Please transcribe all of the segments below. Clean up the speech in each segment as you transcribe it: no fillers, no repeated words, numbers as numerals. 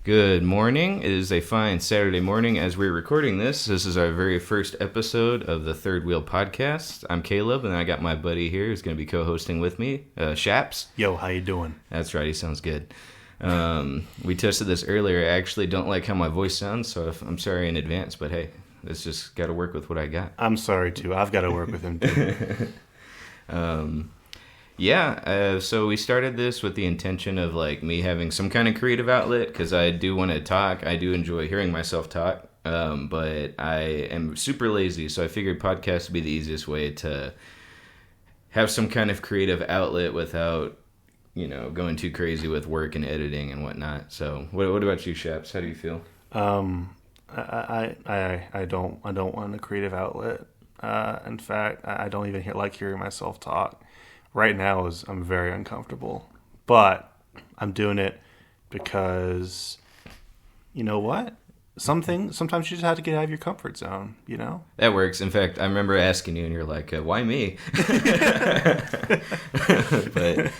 Good morning. It is a fine Saturday morning as we're recording this. This is our very first episode of the Third Wheel Podcast. I'm Caleb, and I got my buddy here who's going to be co-hosting with me, Shaps. Yo, how you doing? That's right, he sounds good. We tested this earlier. I actually don't like how my voice sounds, so I'm sorry in advance, but hey, it's just got to work with what I got. I'm sorry, too. I've got to work with him, too. So we started this with the intention of like me having some kind of creative outlet because I do want to talk. I do enjoy hearing myself talk, but I am super lazy, so I figured podcast would be the easiest way to have some kind of creative outlet without, going too crazy with work and editing and whatnot. So what about you, Shaps? How do you feel? I don't want a creative outlet. In fact, I don't even like hearing myself talk. Right now I'm very uncomfortable, but I'm doing it because, you know what? Sometimes you just have to get out of your comfort zone, That works. In fact, I remember asking you and you're like, why me? But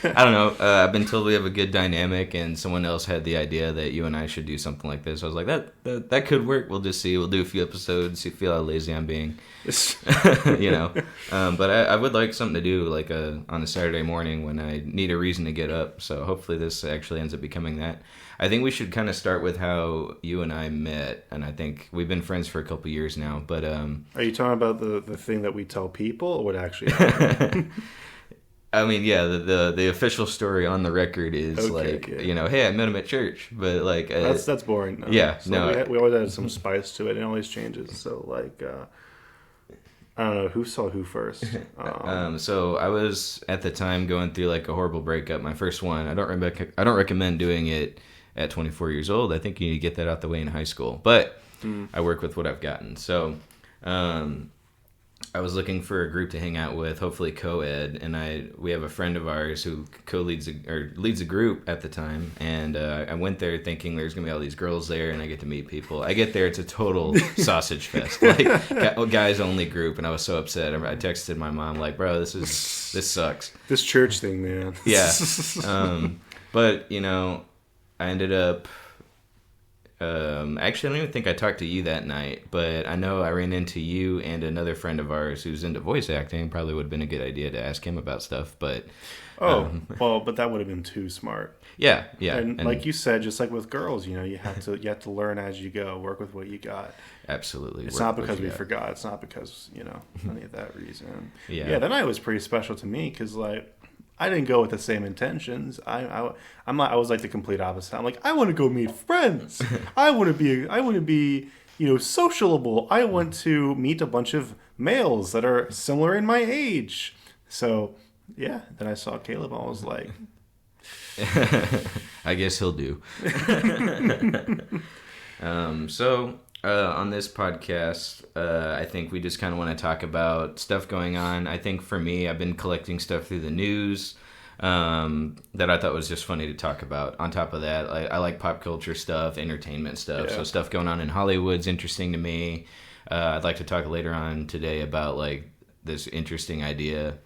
I don't know. I've been told we have a good dynamic and someone else had the idea that you and I should do something like this. I was like, that could work. We'll just see. We'll do a few episodes, feel how lazy I'm being, But I would like something to do like on a Saturday morning when I need a reason to get up. So hopefully this actually ends up becoming that. I think we should kind of start with how you and I met, and I think we've been friends for a couple years now. But are you talking about the thing that we tell people, or what actually happened? I mean, yeah, the official story on the record is hey, I met him at church, but like that's boring. No. Yeah, so no, we always add some spice to it. It always changes. So I don't know who saw who first. So I was at the time going through like a horrible breakup, my first one. I don't recommend doing it at 24 years old. I think you need to get that out the way in high school. But I work with what I've gotten. So I was looking for a group to hang out with, hopefully co-ed, and we have a friend of ours who leads a group at the time, and I went there thinking there's gonna be all these girls there, and I get to meet people. I get there, it's a total sausage fest, like guys only group, and I was so upset. I texted my mom like, "Bro, this sucks." This church thing, man. Yeah, but I ended up. Actually, I don't even think I talked to you that night, but I know I ran into you and another friend of ours who's into voice acting. Probably would have been a good idea to ask him about stuff, but... but that would have been too smart. Yeah. And like you said, just like with girls, you have to learn as you go, work with what you got. Absolutely. It's not because we forgot. It's not because, any of that reason. Yeah, that night was pretty special to me because, like, I didn't go with the same intentions. I was like the complete opposite. I'm like, I want to go meet friends. I want to be sociable. I want to meet a bunch of males that are similar in my age. So yeah, then I saw Caleb. I was like, I guess he'll do. On this podcast, I think we just kind of want to talk about stuff going on. I think for me, I've been collecting stuff through the news that I thought was just funny to talk about. On top of that, I like pop culture stuff, entertainment stuff. Yeah. So stuff going on in Hollywood's interesting to me. I'd like to talk later on today about like this interesting idea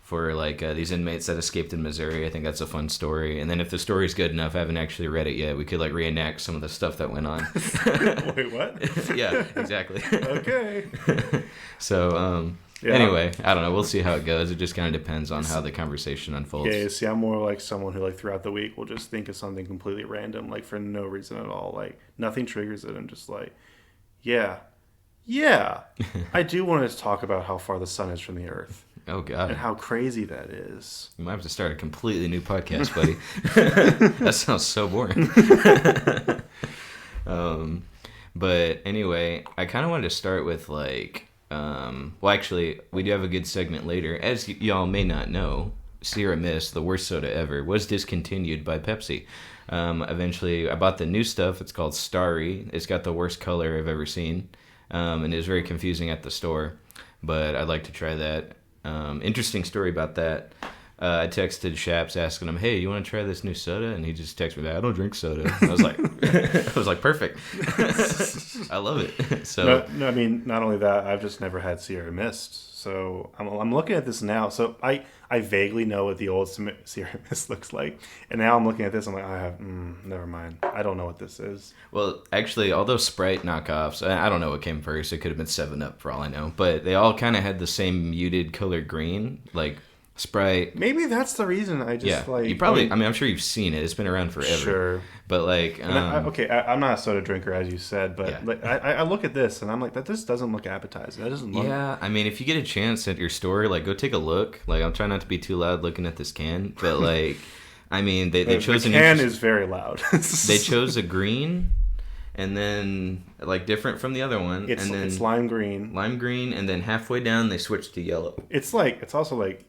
for like these inmates that escaped in Missouri. I think that's a fun story. And then if the story's good enough, I haven't actually read it yet, we could like reenact some of the stuff that went on. Wait, what? Yeah, exactly. Okay. So, anyway, I don't know. We'll see how it goes. It just kind of depends on how the conversation unfolds. Yeah, see, I'm more like someone who like throughout the week will just think of something completely random, like for no reason at all. Like nothing triggers it. I'm just like, yeah, I do want to talk about how far the sun is from the earth. Oh, God. And how crazy that is. You might have to start a completely new podcast, buddy. That sounds so boring. But anyway, I kind of wanted to start with like, actually, we do have a good segment later. As y'all may not know, Sierra Mist, the worst soda ever, was discontinued by Pepsi. Eventually, I bought the new stuff. It's called Starry. It's got the worst color I've ever seen. And it was very confusing at the store. But I'd like to try that. Interesting story about that. I texted Shaps asking him, "Hey, you want to try this new soda?" And he just texted me back, "I don't drink soda." I was like, I was like, perfect. I love it. So no, I mean, not only that, I've just never had Sierra Mist. So I'm looking at this now. So I vaguely know what the old Sierra Mist looks like, and now I'm looking at this. I'm like, never mind. I don't know what this is. Well, actually, all those Sprite knockoffs, I don't know what came first. It could have been 7-Up for all I know, but they all kind of had the same muted color green, like Sprite. Maybe that's the reason. I just like you probably. I mean, I'm sure you've seen it. It's been around forever. Sure, but like, I'm not a soda drinker, as you said, but like, I look at this and I'm like, this doesn't look appetizing. That doesn't look. Yeah, I mean, if you get a chance at your store, like, go take a look. Like, I'm trying not to be too loud looking at this can, but like, I mean, they chose the can is very loud. They chose a green. And then, like, different from the other one. It's lime green. Lime green, and then halfway down, they switched to yellow. It's also like,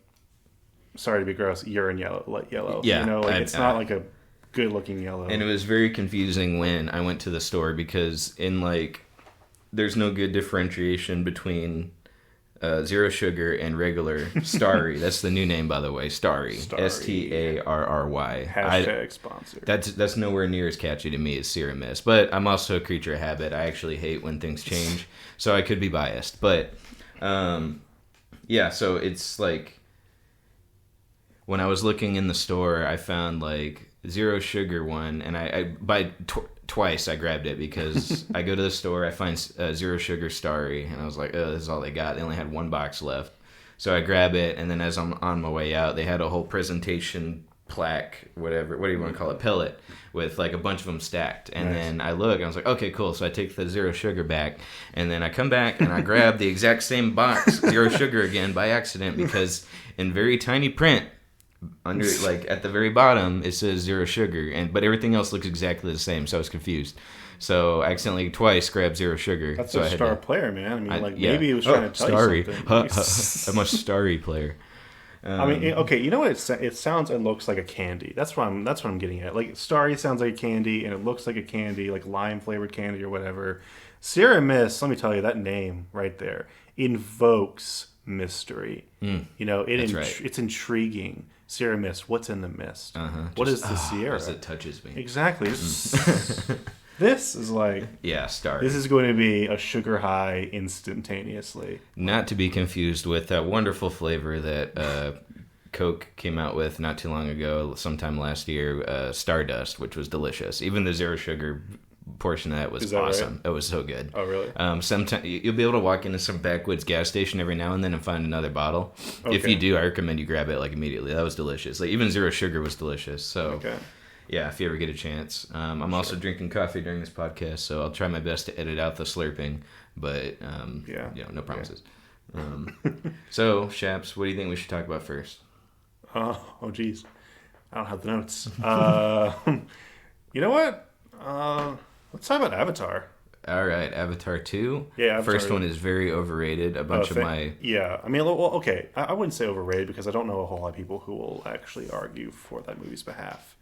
sorry to be gross, urine yellow. Like yellow. Yeah. You know, like, it's not like a good-looking yellow. And it was very confusing when I went to the store because there's no good differentiation between Zero Sugar and regular Starry. That's the new name, by the way. Starry. Starry. Hashtag sponsor. That's nowhere near as catchy to me as Sierra Mist. But I'm also a creature of habit. I actually hate when things change. So I could be biased. But, so it's like, when I was looking in the store, I found like Zero Sugar one, and I twice I grabbed it because I go to the store, I find Zero Sugar Starry, and I was like, oh, this is all they got. They only had one box left. So I grab it, and then as I'm on my way out, they had a whole presentation plaque, whatever, what do you want to call it, pellet, with like a bunch of them stacked. And nice. Then I look, and I was like, okay, cool. So I take the Zero Sugar back, and then I come back, and I grab the exact same box, Zero Sugar again, by accident, because in very tiny print, under like at the very bottom it says Zero Sugar, but everything else looks exactly the same, so I was confused. So I accidentally twice grabbed Zero Sugar. That's so a star player, man. I mean, maybe he was trying to tell you something. I'm a starry player. I mean, okay, you know what? It sounds and looks like a candy. That's what I'm getting at. Like, Starry sounds like a candy, and it looks like a candy, like lime flavored candy or whatever. Sierra Mist, let me tell you, that name right there invokes mystery. You know, it's intriguing. Sierra Mist, what's in the mist? What is the Sierra? It touches me. Exactly. This is like... Yeah, Starry. This is going to be a sugar high instantaneously. Not to be confused with that wonderful flavor that Coke came out with not too long ago, sometime last year, Stardust, which was delicious. Even the Zero Sugar portion of that was awesome. Right? It was so good. Oh, really? Sometimes you'll be able to walk into some backwoods gas station every now and then and find another bottle. Okay. If you do, I recommend you grab it like immediately. That was delicious. Like, even Zero Sugar was delicious. So, yeah, if you ever get a chance. I'm also drinking coffee during this podcast, so I'll try my best to edit out the slurping. But no promises. Yeah. So, Shaps, what do you think we should talk about first? Oh, geez, I don't have the notes. You know what? Let's talk about Avatar. All right, Avatar 2. Yeah, Avatar. First one is very overrated. A bunch of my... Yeah, I mean, well, okay. I wouldn't say overrated because I don't know a whole lot of people who will actually argue for that movie's behalf.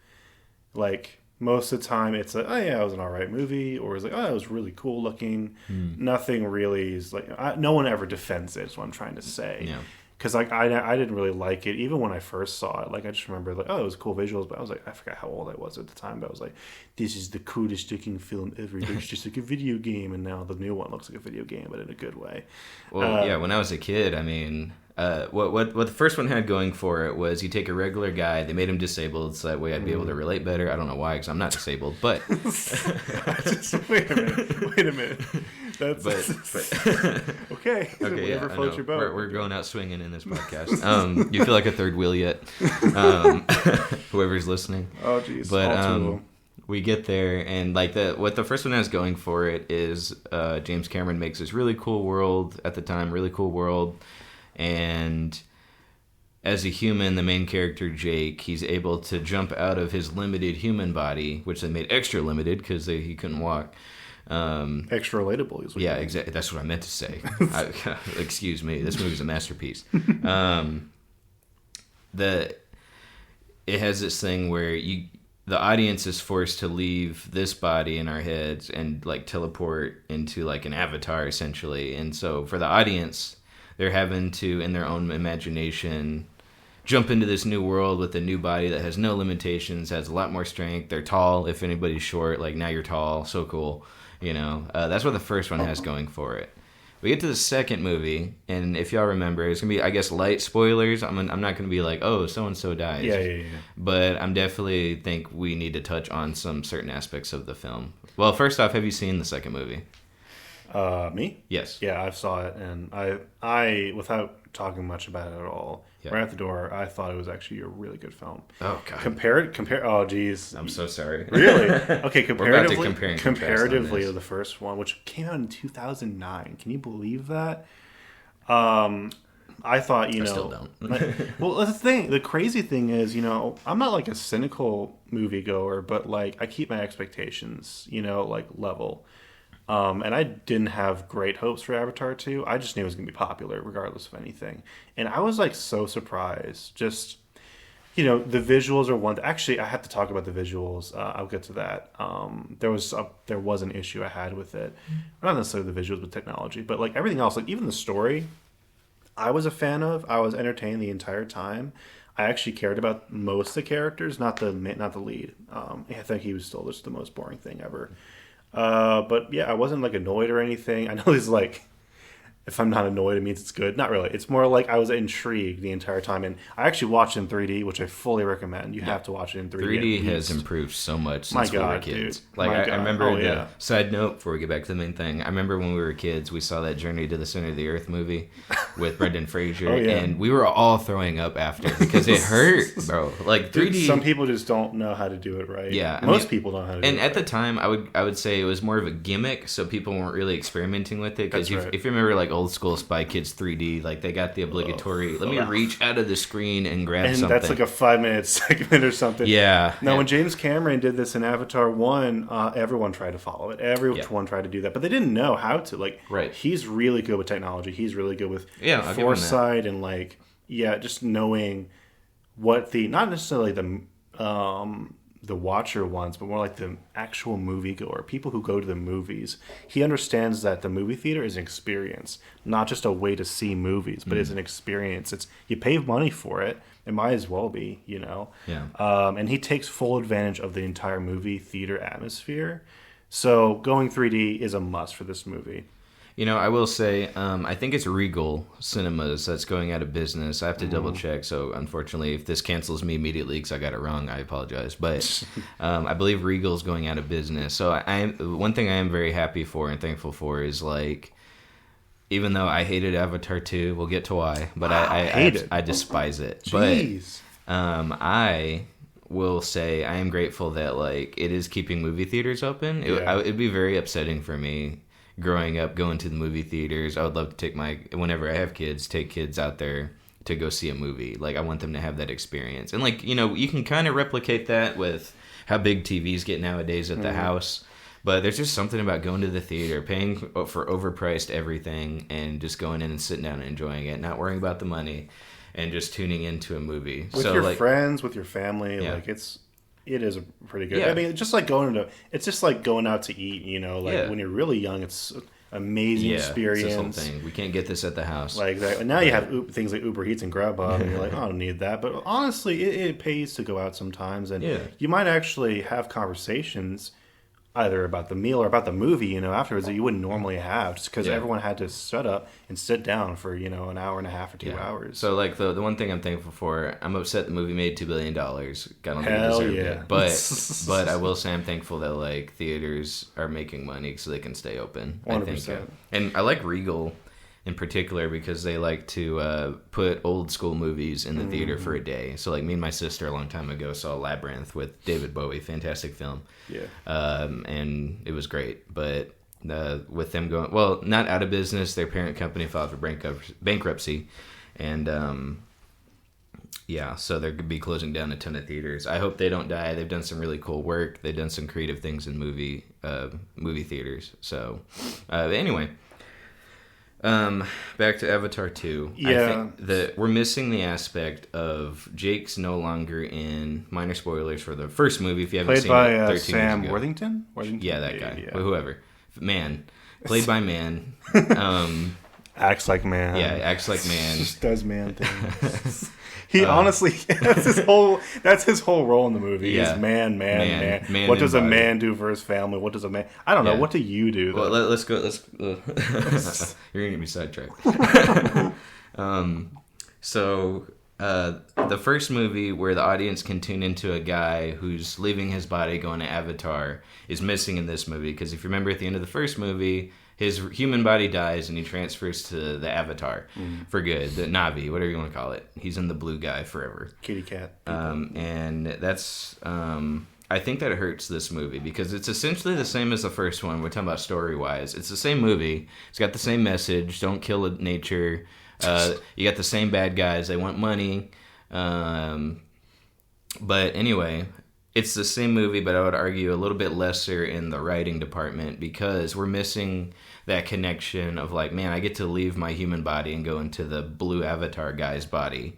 Like, most of the time it's like, oh yeah, it was an alright movie, or it's like, oh, it was really cool looking. Nothing really is like... no one ever defends it, is what I'm trying to say. Yeah. Because like I didn't really like it even when I first saw it. Like, I just remember like, oh, it was cool visuals, but I was like, I forgot how old I was at the time. But I was like, this is the coolest looking film ever. It looks just like a video game, and now the new one looks like a video game, but in a good way. Well, when I was a kid, I mean, what the first one had going for it was you take a regular guy, they made him disabled, so that way I'd be able to relate better. I don't know why, because I'm not disabled, but wait a minute. That's okay. Whatever floats your boat. We're going out swinging in this podcast. You feel like a third wheel yet? Whoever's listening. Oh, geez. But we get there, and like what the first one has going for it is James Cameron makes this really cool world at the time, and as a human, the main character Jake, he's able to jump out of his limited human body, which they made extra limited because he couldn't walk. Extra relatable is what you mean. Exactly. That's what I meant to say. Excuse me. This movie's a masterpiece. It has this thing where the audience is forced to leave this body in our heads and like teleport into like an avatar essentially. And so for the audience, they're having to, in their own imagination, jump into this new world with a new body that has no limitations, has a lot more strength. They're tall. If anybody's short, like, now you're tall. So cool. You know, that's what the first one has going for it. We get to the second movie, and if y'all remember, it's going to be, I guess, light spoilers. I'm not going to be like, oh, so-and-so dies. Yeah. But I'm definitely think we need to touch on some certain aspects of the film. Well, first off, have you seen the second movie? Me? Yes. Yeah, I saw it, and I without talking much about it at all, right at the door, I thought it was actually a really good film. Oh, God. Compare. Oh, geez. I'm so sorry. Really? Okay, comparatively to the first one, which came out in 2009. Can you believe that? I thought, I still don't. Well, that's the thing. The crazy thing is, I'm not like a cynical moviegoer, but like I keep my expectations, like level. And I didn't have great hopes for Avatar 2. I just knew it was going to be popular regardless of anything. And I was like so surprised. Just, the visuals are one. Actually, I have to talk about the visuals. I'll get to that. There was an issue I had with it. Not necessarily the visuals, but technology. But like everything else, like even the story, I was a fan of. I was entertained the entire time. I actually cared about most of the characters, not the lead. I think he was still just the most boring thing ever. But yeah, I wasn't like annoyed or anything. I know it's like, if I'm not annoyed, it means it's good. Not really. It's more like I was intrigued the entire time. And I actually watched it in 3D, which I fully recommend. You have to watch it in 3D. 3D has improved so much since we were kids. Dude. Like, I remember, side note, before we get back to the main thing, I remember when we were kids, we saw that Journey to the Center of the Earth movie with Brendan Fraser. And we were all throwing up after because it hurt, bro. Like, 3D... Dude, some people just don't know how to do it right. Yeah. Most people don't know how to do it And at the time, I would say it was more of a gimmick, so people weren't really experimenting with it. Because if you remember, like, old school Spy Kids 3D, like they got the obligatory let me reach out of the screen and grab something. And that's like a 5-minute segment or something. Yeah. Now when James Cameron did this in Avatar 1, everyone tried to follow it. Everyone tried to do that, but they didn't know how to. Like, he's really good with technology. He's really good with foresight and like just knowing what not necessarily the watcher wants, but more like the actual moviegoer, people who go to the movies. He understands that the movie theater is an experience, not just a way to see movies, but it's an experience. It's you pay money for it. It might as well be, Yeah. And he takes full advantage of the entire movie theater atmosphere. So going 3D is a must for this movie. I will say, I think it's Regal Cinemas that's going out of business. I have to double check. So, unfortunately, if this cancels me immediately because I got it wrong, I apologize. But I believe Regal's going out of business. So, one thing I am very happy for and thankful for is like, even though I hated Avatar 2, we'll get to why, but I despise it. Jeez. But I will say I am grateful that like it is keeping movie theaters open. It'd be very upsetting for me. Growing up, going to the movie theaters, I would love to whenever I have kids, take kids out there to go see a movie. Like, I want them to have that experience. And, like, you can kind of replicate that with how big TVs get nowadays at the house. But there's just something about going to the theater, paying for overpriced everything, and just going in and sitting down and enjoying it, not worrying about the money, and just tuning into a movie. With your friends, with your family, like, it is a pretty good. I mean, it's just like going out to eat. When you're really young, it's an amazing experience. It's this whole thing. We can't get this at the house. Like that. And now you have things like Uber Eats and Grubhub, and you're like, I don't need that. But honestly, it pays to go out sometimes, and you might actually have conversations either about the meal or about the movie, afterwards that you wouldn't normally have, just because everyone had to shut up and sit down for, an hour and a half or 2 hours. So, like, the one thing I'm thankful for, I'm upset the movie made $2 billion. I don't think it deserved it. But I will say I'm thankful that, like, theaters are making money so they can stay open. 100%. I think. And I like Regal in particular because they like to put old school movies in the theater for a day. So like me and my sister a long time ago saw Labyrinth with David Bowie, fantastic film. Yeah. And it was great, but with them going, well, not out of business, their parent company filed for bankruptcy, and so they're going to be closing down a ton of theaters. I hope they don't die. They've done some really cool work. They've done some creative things in movie theaters. So anyway. Back to Avatar 2. Yeah. I think that we're missing the aspect of Jake's no longer in, minor spoilers for the first movie if you haven't seen it 13 years ago. Sam Worthington? Yeah, that guy. Yeah. Whoever. Man. Played by man. Acts like man. Yeah, acts like man. Just does man things. He honestly, that's his whole role in the movie. Yeah. Is man. What does a man do for his family? What does a man? I don't know. What do you do? Well, let's go. You're gonna get me sidetracked. So the first movie where the audience can tune into a guy who's leaving his body going to Avatar is missing in this movie, because if you remember at the end of the first movie, his human body dies and he transfers to the Avatar for good, the Na'vi, whatever you want to call it. He's in the blue guy forever. Kitty cat. And that's, I think that hurts this movie because it's essentially the same as the first one. We're talking about story-wise. It's the same movie. It's got the same message. Don't kill nature. You got the same bad guys. They want money. But anyway, it's the same movie, but I would argue a little bit lesser in the writing department because we're missing that connection of like, man, I get to leave my human body and go into the blue Avatar guy's body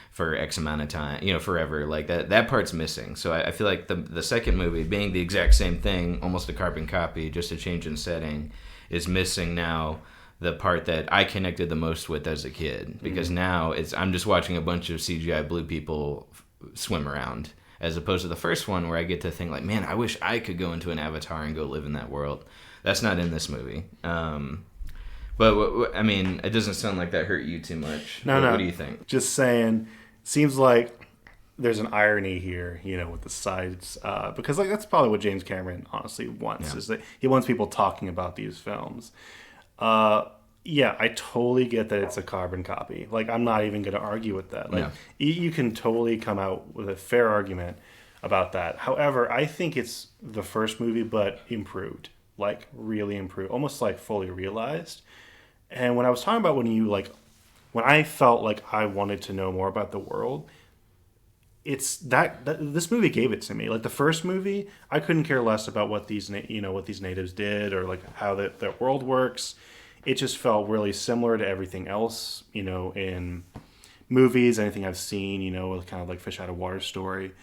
for X amount of time, forever. Like that part's missing. So I feel like the second movie, being the exact same thing, almost a carbon copy, just a change in setting, is missing now the part that I connected the most with as a kid. Because now I'm just watching a bunch of CGI blue people swim around, as opposed to the first one where I get to think like, man, I wish I could go into an Avatar and go live in that world. That's not in this movie. But I mean, it doesn't sound like that hurt you too much. No. What do you think? Just saying, seems like there's an irony here, with the sides, because like that's probably what James Cameron honestly wants, is that he wants people talking about these films. Yeah, I totally get that it's a carbon copy. Like, I'm not even going to argue with that. Like, you can totally come out with a fair argument about that. However, I think it's the first movie, but improved. Like, really improved. Almost, like, fully realized. And when I was talking about when I felt like I wanted to know more about the world, it's that this movie gave it to me. Like, the first movie, I couldn't care less about what these natives did or, like, how that world works. It just felt really similar to everything else, in movies, anything I've seen, with kind of like fish out of water story.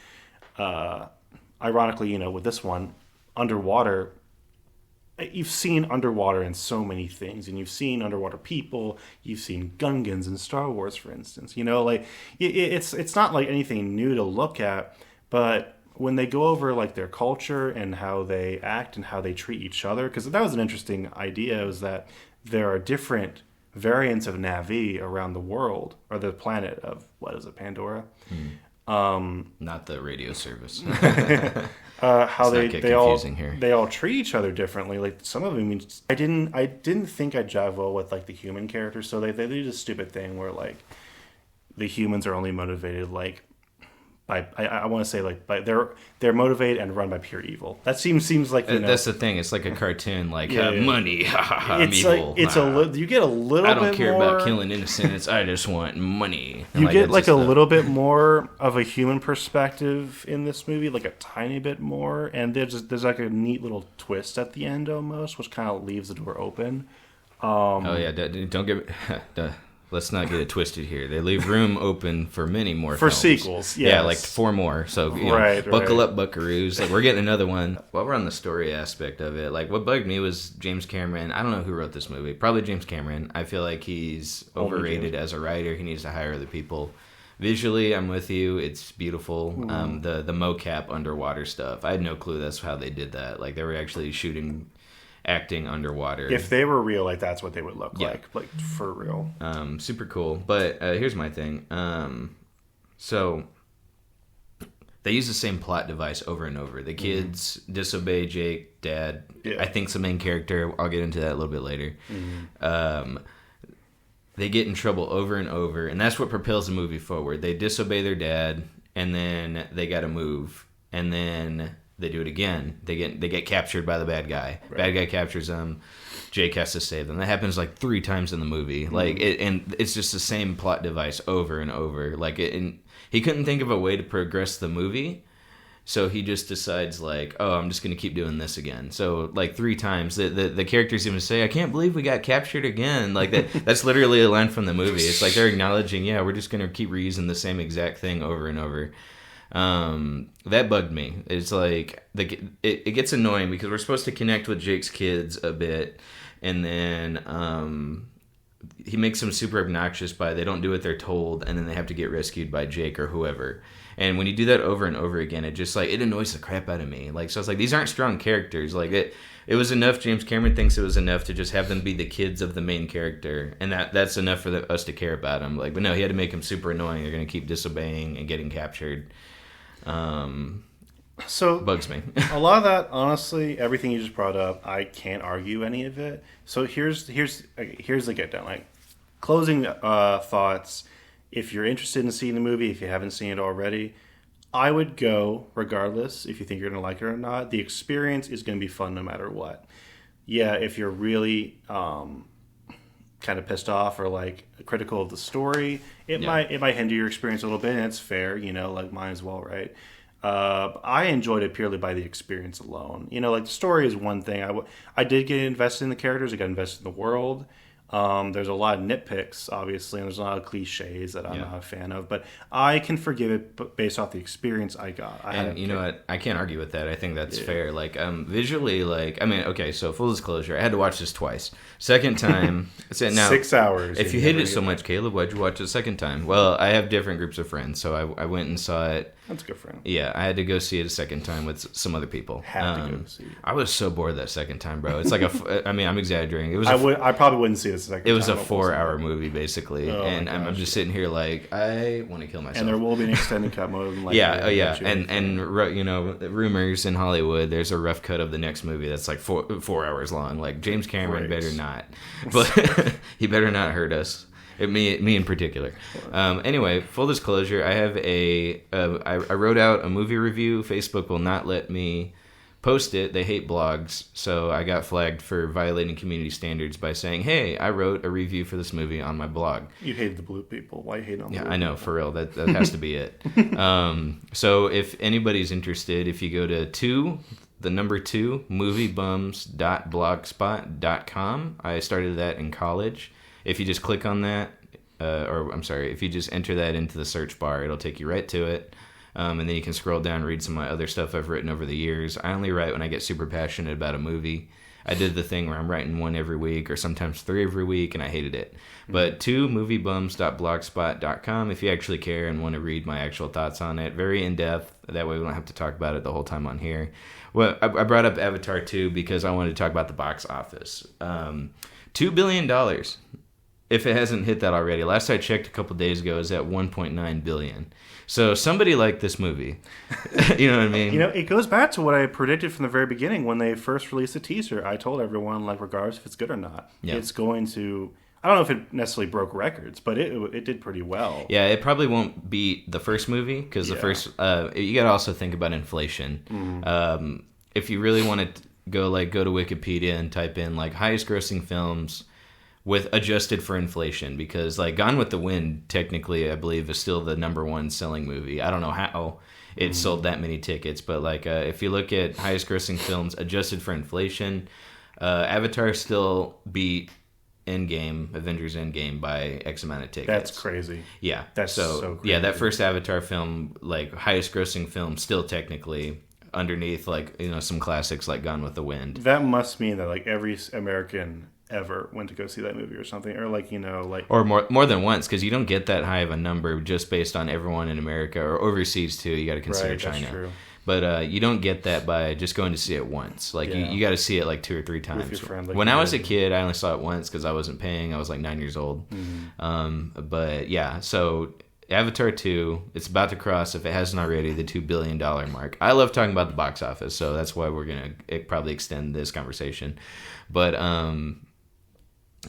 Ironically, with this one, underwater, you've seen underwater in so many things, and you've seen underwater people, you've seen Gungans in Star Wars, for instance. It's not like anything new to look at, but when they go over like their culture and how they act and how they treat each other, because that was an interesting idea, was that there are different variants of Na'vi around the world, or the planet of, what is it, Pandora? Not the radio service. How they all here. Treat each other differently. Like, some of them, I didn't think I'd jive well with like the human characters, so they do this stupid thing where like the humans are only motivated like by, I want to say like by they're motivated and run by pure evil. That seems like that's the thing. It's like a cartoon, like money. I'm evil. You get a little. I don't bit care more, about killing innocents. I just want money. You get like a little bit more of a human perspective in this movie, like a tiny bit more, and there's like a neat little twist at the end almost, which kind of leaves the door open. Don't get. Let's not get it twisted here. They leave room open for many more for films. Sequels. Yes. Yeah, like 4 more. So buckle up, buckaroos. Like, we're getting another one. While we're on the story aspect of it, like what bugged me was James Cameron. I don't know who wrote this movie. Probably James Cameron. I feel like he's overrated as a writer. He needs to hire other people. Visually, I'm with you. It's beautiful. The mocap underwater stuff. I had no clue that's how they did that. Like, they were actually acting underwater. If they were real, like, that's what they would look like for real. Super cool. But here's my thing. So they use the same plot device over and over. The kids disobey Jake, dad. I think's the main character. I'll get into that a little bit later. They get in trouble over and over, and that's what propels the movie forward. They disobey their dad, and then they got to move, and then they do it again. They get captured by the bad guy. Right. Bad guy captures them. Jake has to save them. That happens like 3 times in the movie. Like and it's just the same plot device over and over. Like and he couldn't think of a way to progress the movie, so he just decides like, oh, I'm just gonna keep doing this again. So like 3 times, the characters even say, I can't believe we got captured again. Like that's literally a line from the movie. It's like they're acknowledging, we're just gonna keep reusing the same exact thing over and over. That bugged me. It's like it gets annoying because we're supposed to connect with Jake's kids a bit, and then he makes them super obnoxious by they don't do what they're told, and then they have to get rescued by Jake or whoever. And when you do that over and over again, it just like it annoys the crap out of me. Like, so it's like these aren't strong characters. Like it was enough. James Cameron thinks it was enough to just have them be the kids of the main character, and that's enough for us to care about him. Like, but no, he had to make them super annoying. They're gonna keep disobeying and getting captured. So bugs me. A lot of that, honestly, everything you just brought up, I can't argue any of it. So here's the get down. Like, closing thoughts. If you're interested in seeing the movie, if you haven't seen it already, I would go regardless if you think you're going to like it or not. The experience is going to be fun no matter what. Yeah, if you're really kind of pissed off or like critical of the story, it might hinder your experience a little bit, and it's fair, like mine as well, right? I enjoyed it purely by the experience alone. Like the story is one thing. I did get invested in the characters. I got invested in the world. There's a lot of nitpicks, obviously, and there's a lot of cliches that I'm not a fan of. But I can forgive it based off the experience I got. And you know what? I can't argue with that. I think that's fair. Like, visually, like, I mean, okay, so full disclosure, I had to watch this twice. Second time, now 6 hours. If you hated it so much, Caleb, why'd you watch it a second time? Well, I have different groups of friends, so I went and saw it. That's a good friend. Yeah, I had to go see it a second time with some other people. Had to go see it. I was so bored that second time, bro. It's like I mean, I'm exaggerating. It was. I probably wouldn't see it a second time. It was a 4-hour movie, basically, and I'm just sitting here like I want to kill myself. And there will be an extended cut mode. Like and rumors in Hollywood. There's a rough cut of the next movie that's like 4 hours long. Like James Cameron better not, but he better not hurt us. Me in particular. Anyway, full disclosure, I have I wrote out a movie review. Facebook will not let me post it. They hate blogs, so I got flagged for violating community standards by saying, "Hey, I wrote a review for this movie on my blog." You hated the blue people. Why you hate on? Yeah, blue I know, people? for real. That has to be it. So if anybody's interested, if you go to 2 moviebums.blogspot.com, I started that in college. If you just click on that, if you just enter that into the search bar, it'll take you right to it. And then you can scroll down and read some of my other stuff I've written over the years. I only write when I get super passionate about a movie. I did the thing where I'm writing 1 every week or sometimes 3 every week, and I hated it. But 2moviebums.blogspot.com if you actually care and want to read my actual thoughts on it. Very in-depth. That way we don't have to talk about it the whole time on here. Well, I brought up Avatar 2 because I wanted to talk about the box office. $2 billion. If it hasn't hit that already. Last I checked a couple days ago, it was at $1.9 billion. So somebody liked this movie. You know what I mean? It goes back to what I predicted from the very beginning when they first released the teaser. I told everyone, like, regardless if it's good or not, it's going to... I don't know if it necessarily broke records, but it did pretty well. Yeah, it probably won't beat the first movie because the first... you got to also think about inflation. Mm-hmm. If you really want to go to Wikipedia and type in, like, highest grossing films... with adjusted for inflation, because like Gone with the Wind technically I believe is still the #1 selling movie. I don't know how it sold that many tickets, but like if you look at highest grossing films adjusted for inflation, Avatar still beat Avengers Endgame by X amount of tickets. That's crazy. Yeah, that's so crazy. Yeah, that first Avatar film, like highest grossing film, still technically underneath like some classics like Gone with the Wind. That must mean that like every American ever went to go see that movie or something, or or more than once, because you don't get that high of a number just based on everyone in America or overseas too. You got to consider China. That's true. But you don't get that by just going to see it once. Like you got to see it like 2 or 3 times. With your friend, like when I was a kid, I only saw it once because I wasn't paying. I was like 9 years old. But yeah, so Avatar 2, it's about to cross, if it hasn't already, the $2 billion mark. I love talking about the box office, so that's why we're gonna probably extend this conversation. But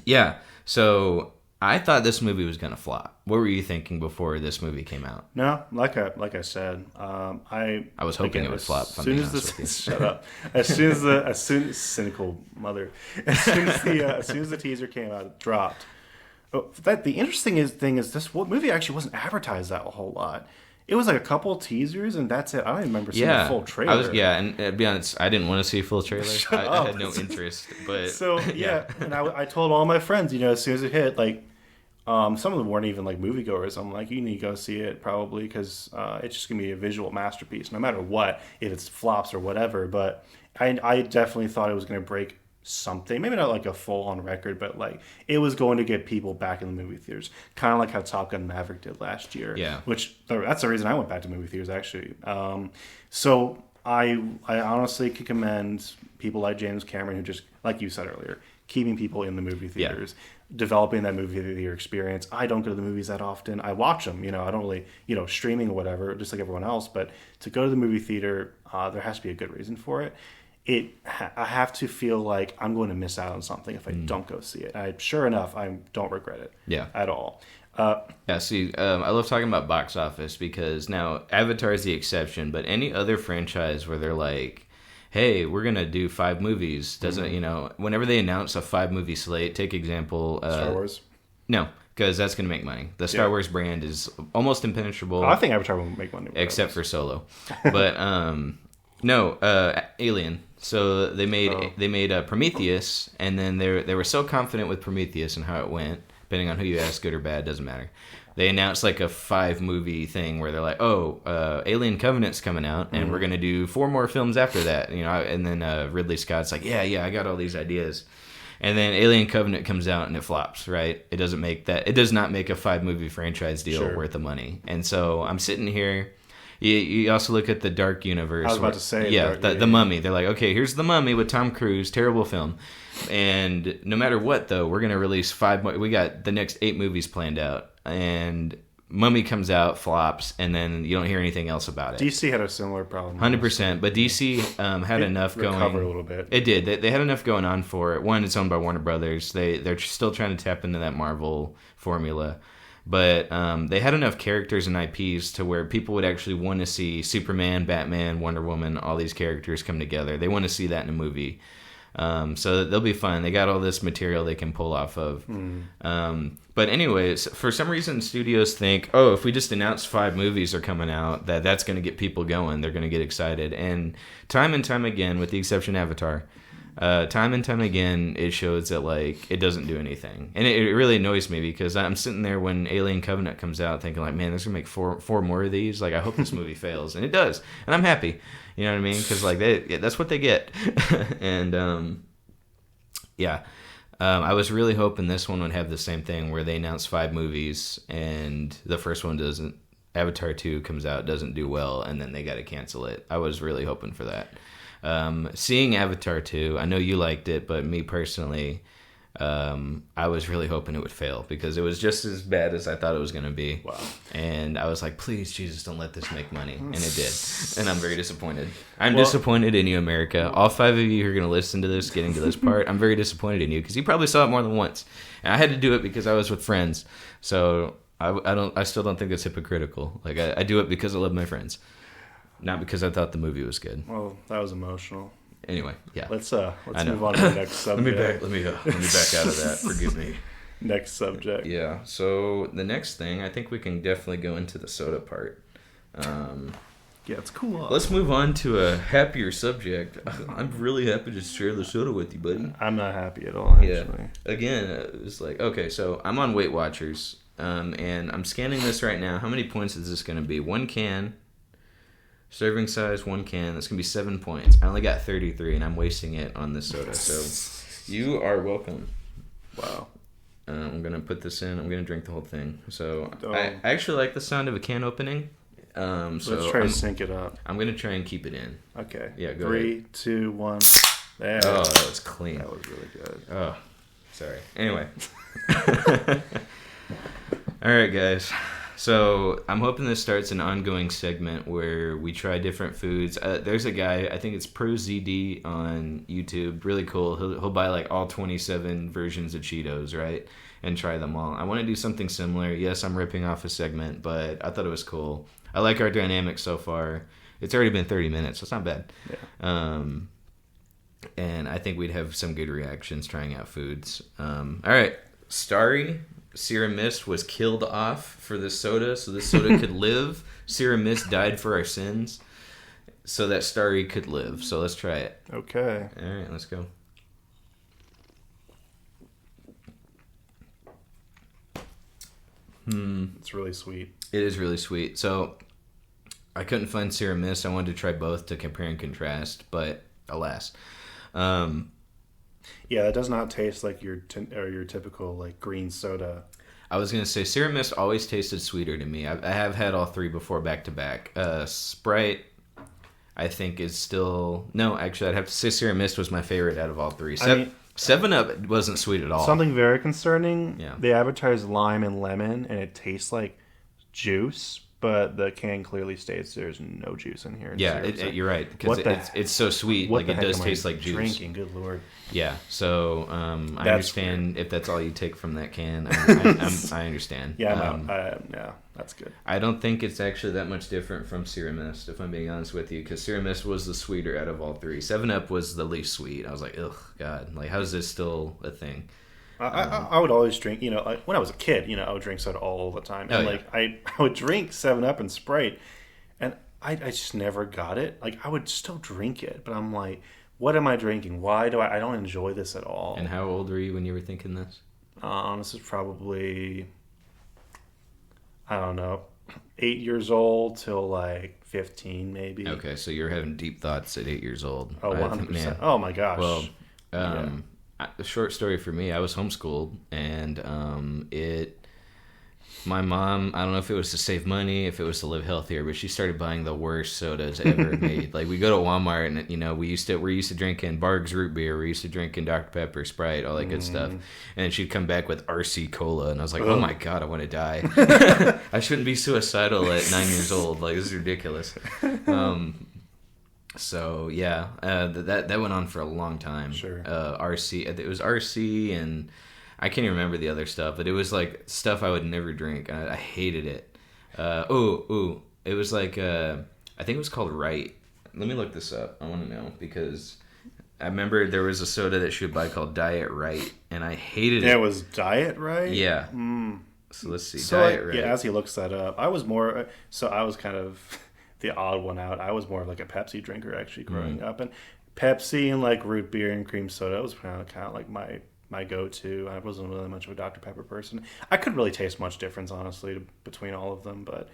yeah, so I thought this movie was going to flop. What were you thinking before this movie came out? No, like I said, I was hoping it would flop. As soon as shut up. As soon as cynical mother. As soon as the teaser came out, it dropped. The interesting thing is this movie actually wasn't advertised that a whole lot. It was like a couple teasers, and that's it. I don't even remember seeing the full trailer. And to be honest, I didn't want to see a full trailer. I had no interest. But so and I told all my friends, as soon as it hit, like some of them weren't even like moviegoers. I'm like, you need to go see it probably because it's just gonna be a visual masterpiece, no matter what, if it's flops or whatever. But I definitely thought it was gonna break something, maybe not like a full on record, but like it was going to get people back in the movie theaters, kind of like how Top Gun Maverick did last year. Yeah, which that's the reason I went back to movie theaters actually. So I honestly could commend people like James Cameron who just, like you said earlier, keeping people in the movie theaters. Yeah. Developing that movie theater experience. I don't go to the movies that often. I watch them, I don't really, streaming or whatever, just like everyone else. But to go to the movie theater, there has to be a good reason for it. I have to feel like I'm going to miss out on something if I don't go see it. Sure enough, I don't regret it. Yeah. At all. See, I love talking about box office because now Avatar is the exception, but any other franchise where they're like, hey, we're going to do 5 movies. Doesn't, whenever they announce a 5-movie slate, take example. Star Wars? No, because that's going to make money. The Star Wars brand is almost impenetrable. I think Avatar will make money. Except for Solo. But, Alien. So they made Prometheus, and then they were so confident with Prometheus and how it went, depending on who you ask, good or bad, doesn't matter. They announced like a 5-movie thing where they're like, Alien Covenant's coming out, and we're going to do 4 more films after that. And then Ridley Scott's like, yeah, I got all these ideas. And then Alien Covenant comes out and it flops, right? It does not make a 5-movie franchise deal worth of money. And so I'm sitting here. You also look at the Dark Universe. I was about to say. Yeah, the Mummy. They're like, okay, here's the Mummy with Tom Cruise. Terrible film. And no matter what, though, we're going to release 5 more. We got the next 8 movies planned out. And Mummy comes out, flops, and then you don't hear anything else about it. DC had a similar problem. 100%. But DC had enough going. It recovered a little bit. It did. They had enough going on for it. One, it's owned by Warner Brothers. They're still trying to tap into that Marvel formula. But they had enough characters and IPs to where people would actually want to see Superman, Batman, Wonder Woman, all these characters come together. They want to see that in a movie. So they'll be fine. They got all this material they can pull off of. But anyways, for some reason, studios think, if we just announce 5 movies are coming out, that's going to get people going. They're going to get excited. And time again, with the exception of Avatar, time and time again, it shows that like it doesn't do anything, and it really annoys me because I'm sitting there when Alien Covenant comes out, thinking like, man, they're gonna make four more of these. Like, I hope this movie fails, and it does, and I'm happy. You know what I mean? Because like that's what they get, and I was really hoping this one would have the same thing where they announce 5 movies and the first one doesn't. Avatar 2 comes out, doesn't do well, and then they got to cancel it. I was really hoping for that. Seeing Avatar 2, I know you liked it, but me personally, I was really hoping it would fail because it was just as bad as I thought it was going to be. Wow. And I was like, please, Jesus, don't let this make money. And it did. And I'm very disappointed. I'm disappointed in you, America. All 5 of you who are going to listen to this, getting to this part, I'm very disappointed in you because you probably saw it more than once. And I had to do it because I was with friends. So I still don't think that's hypocritical. Like, I do it because I love my friends. Not because I thought the movie was good. Well, that was emotional. Anyway, yeah. Let's move on to the next subject. let me back out of that. Forgive me. Next subject. Yeah. So the next thing, I think we can definitely go into the soda part. Yeah, it's cool. Let's move on to a happier subject. I'm really happy to share the soda with you, buddy. I'm not happy at all, actually. Yeah. Again, it's like, okay, so I'm on Weight Watchers, and I'm scanning this right now. How many points is this going to be? 1 can. Serving size, 1 can. That's going to be 7 points. I only got 33, and I'm wasting it on this soda. So you are welcome. Wow. I'm going to put this in. I'm going to drink the whole thing. So I actually like the sound of a can opening. Let's try to sync it up. I'm going to try and keep it in. Okay. Yeah, go 3, ahead. 2, 1. There. Oh, that was clean. That was really good. Oh, sorry. Anyway. All right, guys. So I'm hoping this starts an ongoing segment where we try different foods. There's a guy, I think it's ProZD on YouTube, really cool. He'll buy like all 27 versions of Cheetos, right, and try them all. I want to do something similar. Yes, I'm ripping off a segment, but I thought it was cool. I like our dynamic so far. It's already been 30 minutes, so it's not bad. Yeah. And I think we'd have some good reactions trying out foods. All right, Starry. Serum Mist was killed off for this soda, so this soda could live. Serum Mist died for our sins, so that Starry could live. So let's try it. Okay. All right, let's go. It's really sweet. It is really sweet. So I couldn't find Serum Mist. I wanted to try both to compare and contrast, but alas. Yeah, it does not taste like your typical like green soda. I was gonna say Sierra Mist always tasted sweeter to me. I have had all three before back to back. Sprite, I think is still no. Actually, I'd have to say Sierra Mist was my favorite out of all three. Seven Up wasn't sweet at all. Something very concerning. Yeah. They advertise lime and lemon, and it tastes like juice, but the can clearly states there's no juice in here. Yeah, you're right because it's so sweet. Like it does taste like juice. Drinking, good lord. Yeah, so I understand if that's all you take from that can. I understand. Yeah, that's good. I don't think it's actually that much different from Sierra Mist, if I'm being honest with you, because Sierra Mist was the sweeter out of all three. 7-Up was the least sweet. I was like, ugh, God, like how is this still a thing? I would always drink, like when I was a kid, I would drink soda all the time. And I would drink 7-Up and Sprite, and I just never got it. Like I would still drink it, but I'm like, what am I drinking? Why do I don't enjoy this at all? And how old were you when you were thinking this? This is probably, I don't know, 8 years old till like 15 maybe. Okay, so you're having deep thoughts at 8 years old. Oh, 100%. Oh my gosh. Well, a short story for me, I was homeschooled, and my mom, I don't know if it was to save money, if it was to live healthier, but she started buying the worst sodas ever made. Like we go to Walmart, and we're used to drinking Barg's root beer, we're used to drinking Dr. Pepper, Sprite, all that good stuff, and she'd come back with RC Cola, and I was like, oh my God, I want to die. I shouldn't be suicidal at 9 years old. Like this is ridiculous. So yeah, that went on for a long time. Sure. RC, it was RC, and I can't even remember the other stuff, but it was like stuff I would never drink. I hated it. It was like I think it was called Right. Let me look this up. I want to know because I remember there was a soda that she would buy called Diet Right, and I hated it. Yeah, it was Diet Right. Yeah. So let's see. Diet Right. Yeah, as he looks that up, I was kind of the odd one out. I was more like a Pepsi drinker actually growing up, and Pepsi and like root beer and cream soda was kind of like my go-to. I wasn't really much of a Dr. Pepper person. I couldn't really taste much difference honestly between all of them, but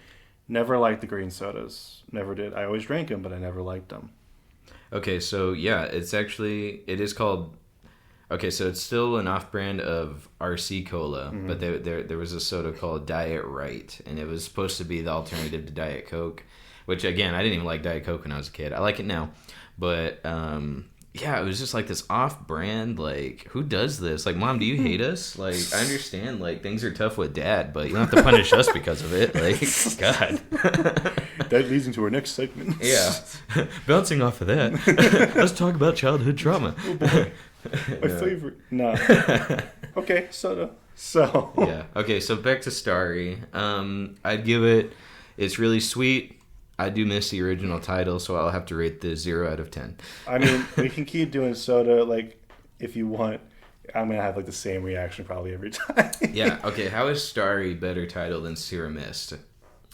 never liked the green sodas. Never did. I always drank them, but I never liked them. Okay, so yeah, it is called. Okay, so it's still an off-brand of RC Cola, but there was a soda called Diet Right, and it was supposed to be the alternative to Diet Coke. Which, again, I didn't even like Diet Coke when I was a kid. I like it now. But, yeah, it was just like this off-brand, like, who does this? Like, Mom, do you hate us? Like, I understand, like, things are tough with Dad, but you don't have to punish us because of it. Like, God. That leads into our next segment. Yeah. Bouncing off of that, let's talk about childhood trauma. Oh, boy. My favorite. No. Okay, soda. So. Yeah. Okay, so back to Starry. I'd give it, it's really sweet. I do miss the original title, so I'll have to rate this 0 out of 10. I mean, we can keep doing soda, like, if you want. I'm going to have, like, the same reaction probably every time. Yeah, okay, how is Starry better title than Sierra Mist?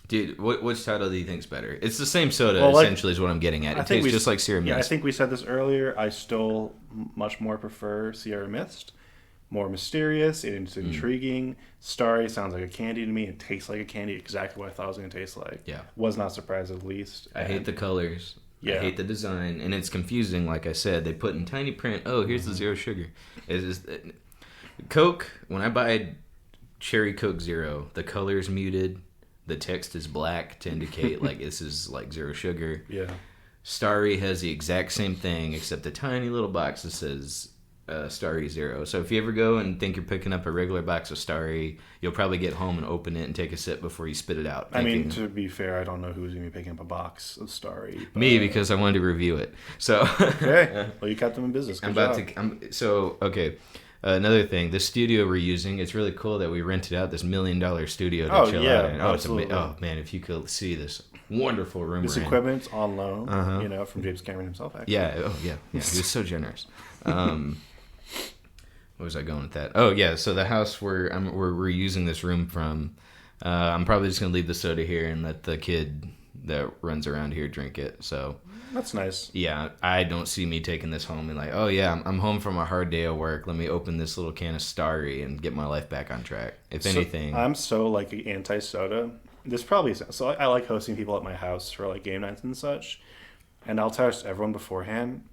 Dude, which title do you think is better? It's the same soda, essentially, is what I'm getting at. It tastes just like Sierra Mist. Yeah, I think we said this earlier. I still much more prefer Sierra Mist. More mysterious, it's intriguing. Starry sounds like a candy to me. It tastes like a candy, exactly what I thought it was going to taste like. Yeah. Was not surprised at least. I hate the colors. Yeah. I hate the design. And it's confusing, like I said. They put in tiny print, here's the zero sugar. Coke, when I buy Cherry Coke Zero, the color's muted. The text is black to indicate, like, this is, like, zero sugar. Yeah. Starry has the exact same thing, except a tiny little box that says Starry Zero. So if you ever go and think you're picking up a regular box of Starry, you'll probably get home and open it and take a sip before you spit it out. I mean, to be fair, I don't know who's going to be picking up a box of Starry. But... Me, because I wanted to review it. So okay. Well, you kept them in business. Okay. Another thing, the studio we're using, it's really cool that we rented out this $1 million studio to chill out in. Oh, man, if you could see this wonderful room. This equipment's on loan, from James Cameron himself, actually. Yeah, yeah. He was so generous. Where was I going with that? Oh, yeah, so the house we're using this room from, I'm probably just going to leave the soda here and let the kid that runs around here drink it, so... That's nice. Yeah, I don't see me taking this home and like, oh yeah, I'm home from a hard day of work. Let me open this little can of Starry and get my life back on track. If anything, I'm so like anti-soda. This probably so. I like hosting people at my house for like game nights and such, and I'll tell everyone beforehand,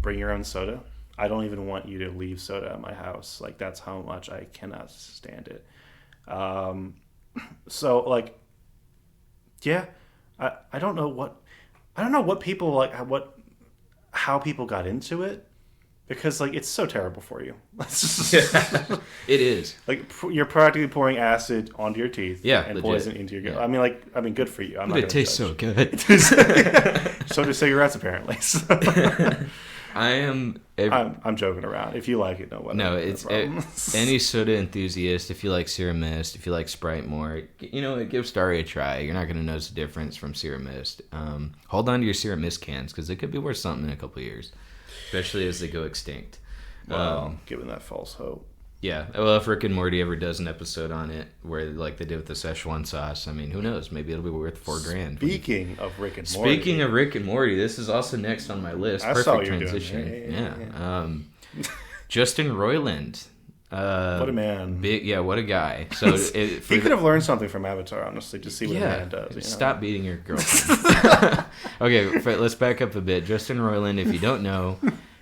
bring your own soda. I don't even want you to leave soda at my house. Like, that's how much I cannot stand it. So, like, yeah, I don't know what people, like, how people got into it. Because, like, it's so terrible for you. It is. Like, you're practically pouring acid onto your teeth and legit. poison into your gut. Yeah. I mean, good for you. I'm but not it tastes judge. so good. So do cigarettes, apparently. So. I'm joking around. If you like it, no, it's any soda enthusiast. If you like Sierra Mist, if you like Sprite more, give Starry a try. You're not going to notice the difference from Sierra Mist. Hold on to your Sierra Mist cans because they could be worth something in a couple of years. Especially as they go extinct. Given that false hope. Yeah. Well, if Rick and Morty ever does an episode on it, where like they did with the Szechuan sauce, I mean, who knows? Maybe it'll be worth $4,000. Speaking of Rick and Morty. Speaking of Rick and Morty, this is also next on my list. I Perfect saw what you're transition. doing. Yeah. Justin Roiland. What a man. What a guy. So he could have learned something from Avatar, honestly, to see what a man does. Stop beating your girlfriend. Okay, let's back up a bit. Justin Roiland, if you don't know,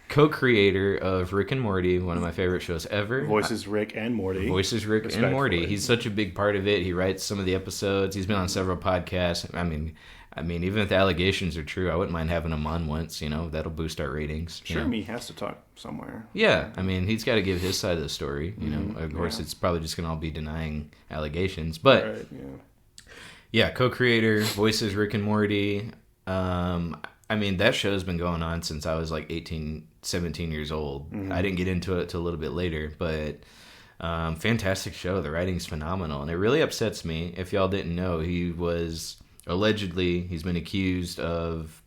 co-creator of Rick and Morty, one of my favorite shows ever. Voices Rick and Morty. And Morty. He's such a big part of it. He writes some of the episodes. He's been on several podcasts. I mean, even if the allegations are true, I wouldn't mind having him on once. That'll boost our ratings. Sure, he has to talk somewhere. Yeah, I mean, he's got to give his side of the story. Of course, it's probably just going to all be denying allegations. But, right, yeah, co-creator, voices Rick and Morty. I mean, that show's been going on since I was like 18, 17 years old. Mm-hmm. I didn't get into it till a little bit later, but fantastic show. The writing's phenomenal. And it really upsets me. If y'all didn't know, he's been accused of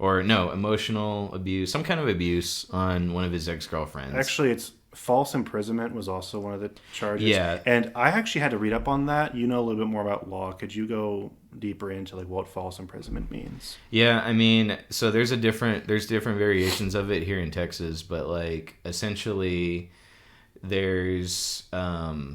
emotional abuse, some kind of abuse on one of his ex-girlfriends. Actually, it's false imprisonment was also one of the charges. Yeah. And I actually had to read up on that. You know a little bit more about law. Could you go deeper into like what false imprisonment means? Yeah, I mean, so there's different variations of it here in Texas, but like essentially there's I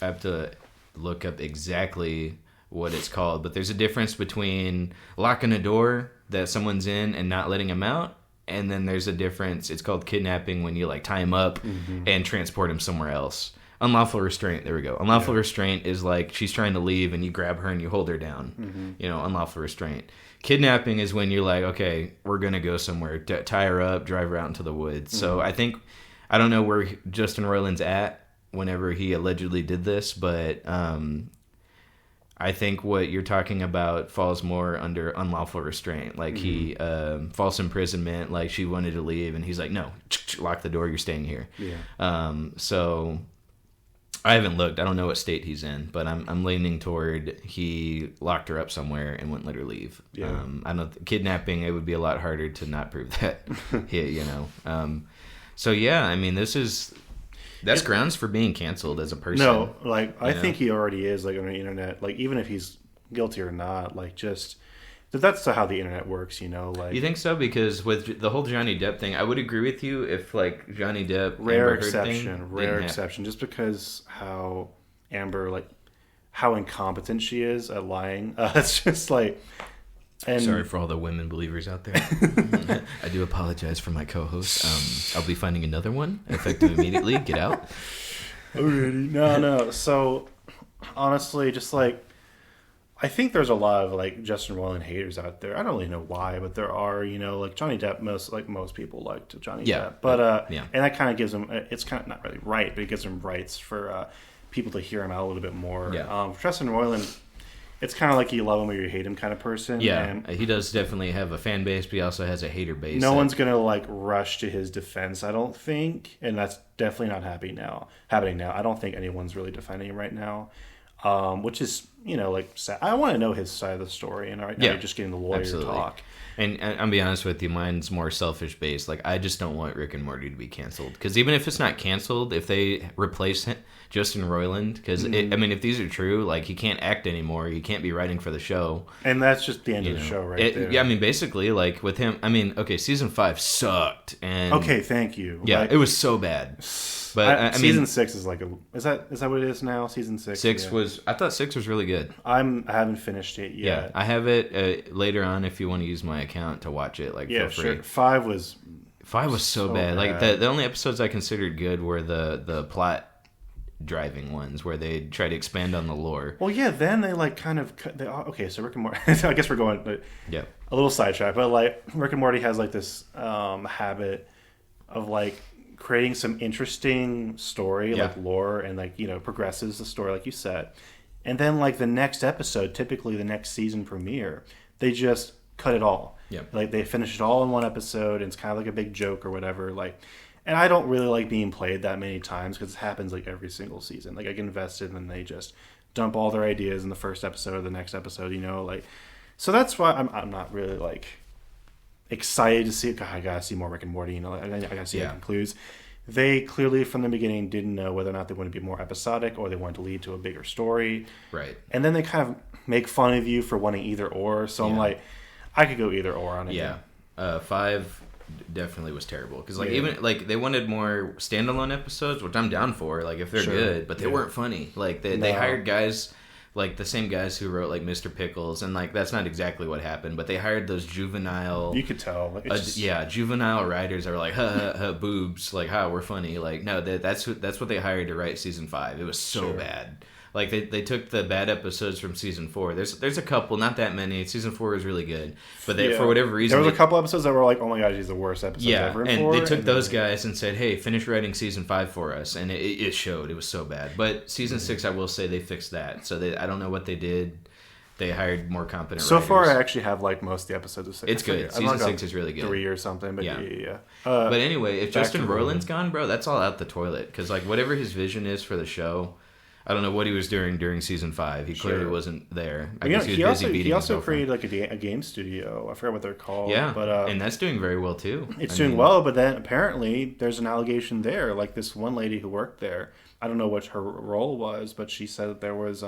have to look up exactly what it's called, but there's a difference between locking a door that someone's in and not letting them out. And then there's a difference. It's called kidnapping when you like tie him up and transport him somewhere else. Unlawful restraint. There we go. Unlawful restraint is like she's trying to leave and you grab her and you hold her down. Unlawful restraint. Kidnapping is when you're like, okay, we're going to go somewhere. Tie her up, drive her out into the woods. So I don't know where Justin Roiland's at whenever he allegedly did this, but I think what you're talking about falls more under unlawful restraint. Like he, false imprisonment, like she wanted to leave and he's like, no, lock the door, you're staying here. Yeah. So I haven't looked. I don't know what state he's in, but I'm leaning toward he locked her up somewhere and wouldn't let her leave. Yeah. I know kidnapping, it would be a lot harder to not prove that. So yeah, I mean, that's grounds for being canceled as a person. No, like I think he already is like on the internet. Like even if he's guilty or not, like just that's how the internet works, Like you think so? Because with the whole Johnny Depp thing, I would agree with you if like Johnny Depp rare exception, just because how Amber how incompetent she is at lying. It's just like. And sorry for all the women believers out there. I do apologize for my co-host. I'll be finding another one effective immediately. Get out. Already. No. So, honestly, just like, I think there's a lot of like Justin Roiland haters out there. I don't really know why, but there are, like Johnny Depp, most people liked Johnny Depp. But, and that kind of gives him, it's kind of not really right, but it gives him rights for people to hear him out a little bit more. Yeah. Justin Roiland, it's kind of like you love him or you hate him kind of person. Yeah, and he does definitely have a fan base, but he also has a hater base. No one's going to rush to his defense, I don't think. And that's definitely not happening now. I don't think anyone's really defending him right now, which is, sad. I want to know his side of the story. And right now you're just getting the lawyer talk. And I'll be honest with you, mine's more selfish based. Like, I just don't want Rick and Morty to be canceled. Because even if it's not canceled, if they replace Justin Roiland, because, if these are true, like, he can't act anymore. He can't be writing for the show. And that's just the end of the show there. Yeah, basically, like, with him, season 5 sucked. And okay, thank you. Yeah, it was so bad. But season 6 is is that what it is now? Season 6. I thought 6 was really good. I haven't finished it yet. Yeah, I have it later on if you want to use my account to watch it. Like, yeah, for free. Sure. 5 was 5 was so bad. Like the only episodes I considered good were the plot driving ones where they try to expand on the lore. Well, yeah, then they like kind of okay, so Rick and Morty I guess we're going a little sidetrack, but like Rick and Morty has like this habit of like creating some interesting story, like lore, and like, you know, progresses the story like you said. And then like the next episode, typically the next season premiere, they just cut it all. Yeah. Like they finish it all in one episode, and it's kind of like a big joke or whatever. Like, and I don't really like being played that many times because it happens like every single season. Like I get invested and then they just dump all their ideas in the first episode or the next episode, you know, like, so that's why I'm not really like excited to see, God, I gotta see more Rick and Morty, you know, I gotta see how it concludes. They clearly from the beginning didn't know whether or not they wanted to be more episodic or they wanted to lead to a bigger story. Right. And then they kind of make fun of you for wanting either or. So I'm like, I could go either or on it. Yeah. 5 definitely was terrible because like even like they wanted more standalone episodes, which I'm down for, like if they're good, but they weren't funny. Like they hired guys like the same guys who wrote like Mr. Pickles, and like that's not exactly what happened, but they hired those juvenile, you could tell like juvenile writers that were like boobs, like we're funny. Like no, that's what they hired to write season 5. It was so bad. Like they took the bad episodes from season 4. There's a couple, not that many. Season 4 was really good, but for whatever reason there was a couple episodes that were like, oh my gosh, these are the worst episodes ever. And they took those guys and said, hey, finish writing season 5 for us, and it showed. It was so bad. But season 6, I will say they fixed that. So I don't know what they did. They hired more competent writers. Far, I actually have liked most of the episodes of 6. It's good. Season 6 is really good. 3 or something, but yeah. But anyway, if Justin Roiland's gone, bro, that's all out the toilet. Because like whatever his vision is for the show, I don't know what he was doing during season 5. He clearly wasn't there. I guess he was busy beating He also his created like a game studio. I forgot what they're called. Yeah, but and that's doing very well too. It's doing well, but then apparently there's an allegation there. Like this one lady who worked there, I don't know what her role was, but she said that there was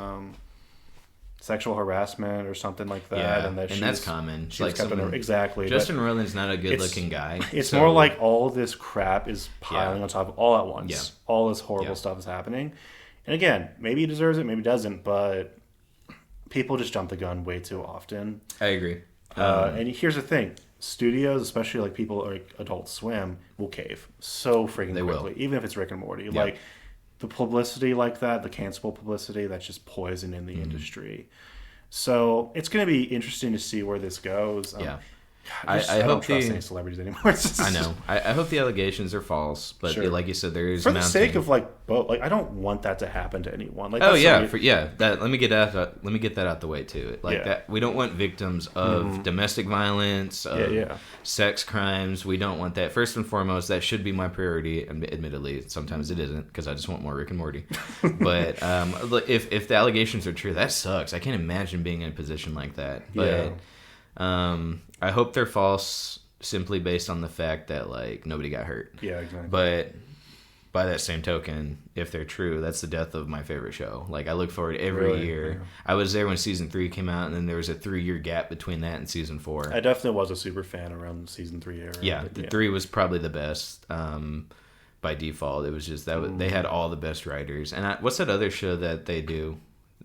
sexual harassment or something like that. Yeah, and that's common. Like exactly. Justin Roiland's not a good-looking guy. It's more like all this crap is piling on top of all at once. Yeah. All this horrible stuff is happening. And again, maybe he deserves it, maybe he doesn't, but people just jump the gun way too often. I agree. And here's the thing. Studios, especially like people like Adult Swim, will cave so freaking quickly, even if it's Rick and Morty. Yep. Like the publicity like that, the cancelable publicity, that's just poison in the industry. So it's going to be interesting to see where this goes. Yeah. God, I don't trust any celebrities anymore. I know. I hope the allegations are false, but like you said, there is for the sake of like both. Like I don't want that to happen to anyone. Like let me get that out the way too. Like that, we don't want victims of domestic violence, of sex crimes. We don't want that. First and foremost, that should be my priority. Admittedly, sometimes it isn't because I just want more Rick and Morty. But if the allegations are true, that sucks. I can't imagine being in a position like that. But I hope they're false simply based on the fact that like nobody got hurt. Yeah, exactly. But by that same token, if they're true, that's the death of my favorite show. Like I look forward every year. Yeah. I was there when season 3 came out, and then there was a 3-year gap between that and season 4. I definitely was a super fan around season 3 era. Yeah, 3 was probably the best. By default, it was just that they had all the best writers. And what's that other show that they do?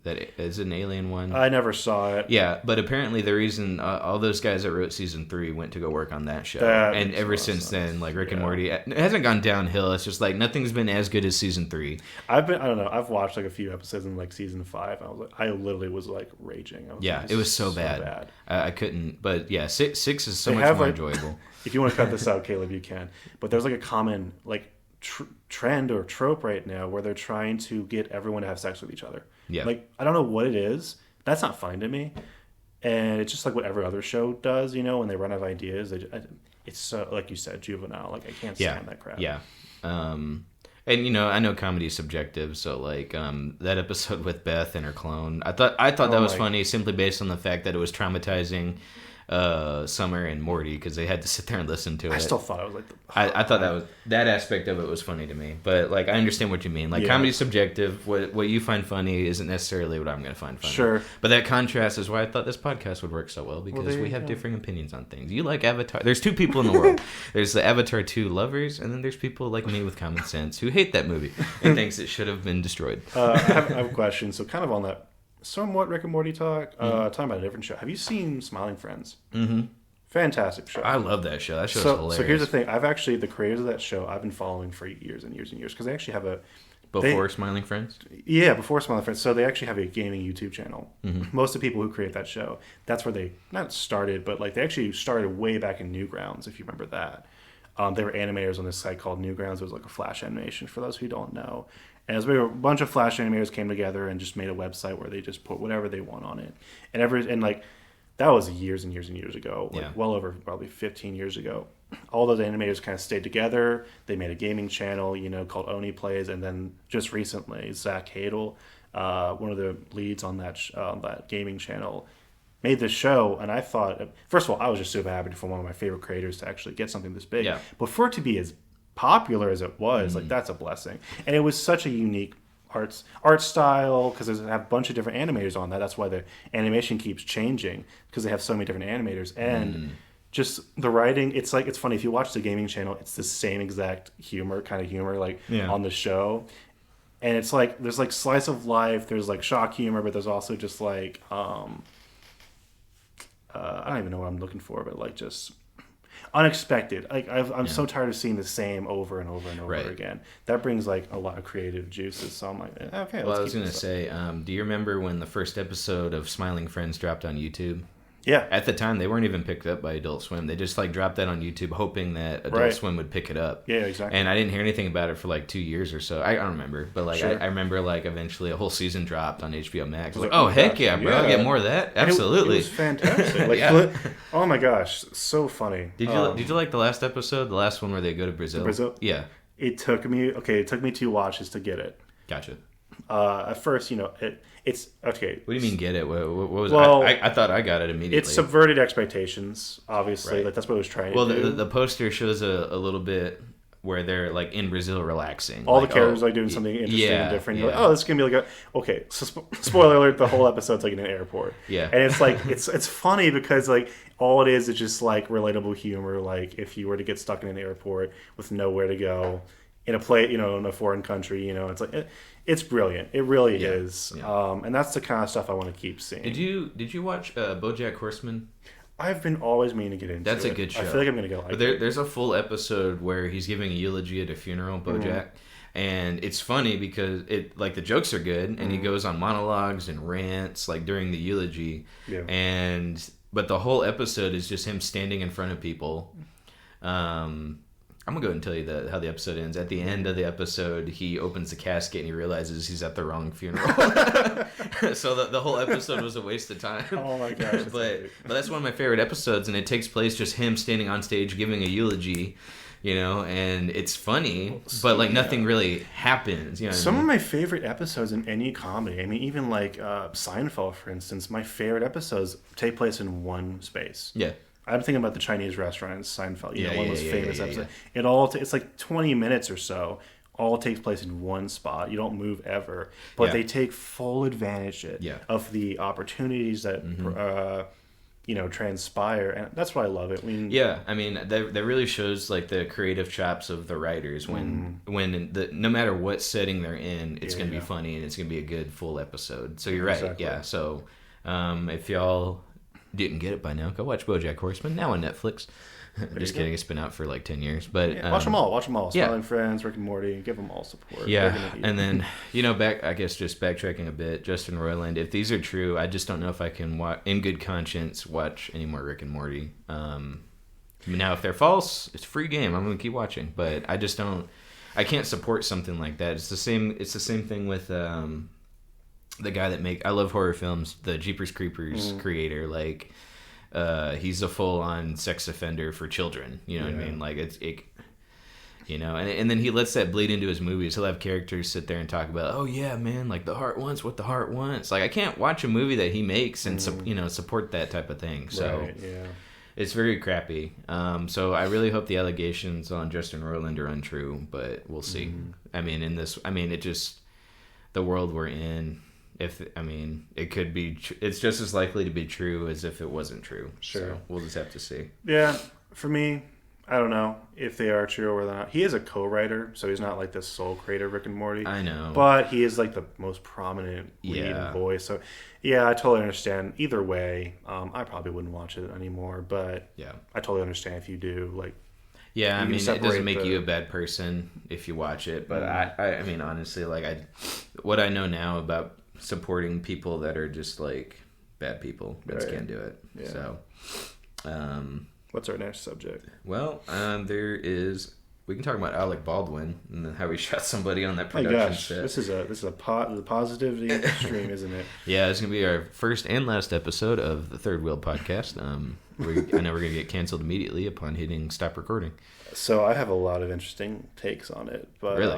That is an alien one. I never saw it. Yeah, but apparently the reason all those guys that wrote season 3 went to go work on that show, and ever since then, like Rick and Morty, it hasn't gone downhill. It's just like nothing's been as good as season 3. I don't know. I've watched like a few episodes in like season 5. I literally was like raging. It was so bad. I couldn't. But yeah, 6 is so much more enjoyable. If you want to cut this out, Caleb, you can. But there's like a common like trend or trope right now where they're trying to get everyone to have sex with each other. Yeah. Like, I don't know what it is. That's not funny to me. And it's just like what every other show does, you know, when they run out of ideas. It's so, like you said, juvenile. Like, I can't stand that crap. Yeah. And, you know, I know comedy is subjective. So, like, that episode with Beth and her clone, I thought that was funny simply based on the fact that it was traumatizing Summer and Morty because they had to sit there and listen to it. I still thought it was like I thought that aspect of it was funny to me, but like I understand what you mean. Like comedy's subjective. What you find funny isn't necessarily what I'm going to find funny. Sure. But that contrast is why I thought this podcast would work so well because we have differing opinions on things. You like Avatar. There's 2 people in the world. There's the Avatar 2 lovers, and then there's people like me with common sense who hate that movie and thinks it should have been destroyed. I have a question. So kind of on that somewhat Rick and Morty talk, talking about a different show. Have you seen Smiling Friends? Mm-hmm. Fantastic show. I love that show. That show's hilarious. So here's the thing. The creators of that show, I've been following for years and years and years because they actually have Before Smiling Friends? Yeah, before Smiling Friends. So they actually have a gaming YouTube channel. Mm-hmm. Most of the people who create that show, that's where they not started, but like they actually started way back in Newgrounds, if you remember that. They were animators on this site called Newgrounds. It was like a Flash animation for those who don't know. And it was a bunch of Flash animators came together and just made a website where they just put whatever they want on it. And like that was years and years and years ago, like well over probably 15 years ago. All those animators kind of stayed together. They made a gaming channel, called Oni Plays, and then just recently, Zach Hadel, one of the leads on that gaming channel, made this show. And I thought, first of all, I was just super happy for one of my favorite creators to actually get something this big. Yeah. But for it to be as popular as it was, like that's a blessing. And it was such a unique art style because they have a bunch of different animators on that. That's why the animation keeps changing because they have so many different animators and just the writing. It's funny if you watch the gaming channel, it's the same exact humor on the show, and it's like there's like slice of life, there's like shock humor, but there's also just like I don't even know what I'm looking for, but like just unexpected. Like I'm so tired of seeing the same over and over and over again. That brings like a lot of creative juices. So I'm like, okay. Well, I was gonna say, do you remember when the first episode of Smiling Friends dropped on YouTube? Yeah. At the time, they weren't even picked up by Adult Swim. They just like dropped that on YouTube, hoping that Adult Swim would pick it up. Yeah, exactly. And I didn't hear anything about it for like 2 years or so. I don't remember, but like I remember like eventually a whole season dropped on HBO Max. I was like, oh heck yeah, bro! I'll get more of that. Absolutely, it was fantastic. Like, oh my gosh, so funny. Did you like the last episode, the last one where they go to Brazil? Brazil? Yeah. It took me 2 watches to get it. Gotcha. At first, it's okay. What do you mean get it? What was it? I thought I got it immediately. It subverted expectations, obviously. Like that's what it was trying to do. Well, the poster shows a little bit where they're like in Brazil relaxing. All the characters like doing something interesting and different. You're like, oh, this is gonna be like okay. So spoiler alert: the whole episode's like in an airport. Yeah, and it's like it's funny because like all it is just like relatable humor. Like if you were to get stuck in an airport with nowhere to go in a foreign country, it's like. It's brilliant. It really is. Yeah. And that's the kind of stuff I want to keep seeing. Did you watch BoJack Horseman? I've been always meaning to get into That's a good show. I feel like I'm going to go like it. There's a full episode where he's giving a eulogy at a funeral, BoJack. And it's funny because the jokes are good and he goes on monologues and rants like during the eulogy. Yeah. But the whole episode is just him standing in front of people. I'm going to go and tell you how the episode ends. At the end of the episode, he opens the casket and he realizes he's at the wrong funeral. So the whole episode was a waste of time. Oh my gosh. But that's one of my favorite episodes, and it takes place just him standing on stage giving a eulogy, and it's funny, but like nothing really happens. Some of my favorite episodes in any comedy, I mean, even like Seinfeld, for instance, my favorite episodes take place in one space. Yeah. I'm thinking about the Chinese restaurant in Seinfeld. One of those famous episodes. Yeah. It's like 20 minutes or so. All takes place in one spot. You don't move ever, but they take full advantage of the opportunities that transpire, and that's why I love it. That really shows like the creative chops of the writers when no matter what setting they're in, it's going to be funny and it's going to be a good full episode. So you're right. Exactly. Yeah. So if y'all didn't get it by now, go watch BoJack Horseman, now on Netflix. Just kidding, it's been out for like 10 years. But watch them all. Smiling Friends, Rick and Morty, give them all support. Yeah, and then, backtracking a bit, Justin Roiland, if these are true, I just don't know if I can, in good conscience, watch any more Rick and Morty. Now, if they're false, it's a free game. I'm going to keep watching. But I just don't, I can't support something like that. It's the same thing with... the guy that I love horror films, the Jeepers Creepers creator, like he's a full-on sex offender for children, what I mean? Like and then he lets that bleed into his movies. He'll have characters sit there and talk about, oh yeah, man, like the heart wants what the heart wants. Like I can't watch a movie that he makes and support that type of thing. So it's very crappy. So I really hope the allegations on Justin Roiland are untrue, but we'll see. I mean, it just the world we're in. It could be. It's just as likely to be true as if it wasn't true. Sure, so we'll just have to see. Yeah, for me, I don't know if they are true or not. He is a co-writer, so he's not like the sole creator of Rick and Morty. I know. But he is like the most prominent lead voice. So, yeah, I totally understand. Either way, I probably wouldn't watch it anymore. But yeah, I totally understand if you do. Like, yeah, I mean, it doesn't make you a bad person if you watch it. But I mean, honestly, like what I know now about supporting people that are just like bad people, I just can't do it. Yeah. So, what's our next subject? Well, we can talk about Alec Baldwin and then how he shot somebody on that production set. This is a positivity extreme, isn't it? Yeah, it's gonna be our first and last episode of the Third Wheel podcast. I know we're gonna get canceled immediately upon hitting stop recording. So I have a lot of interesting takes on it, but really,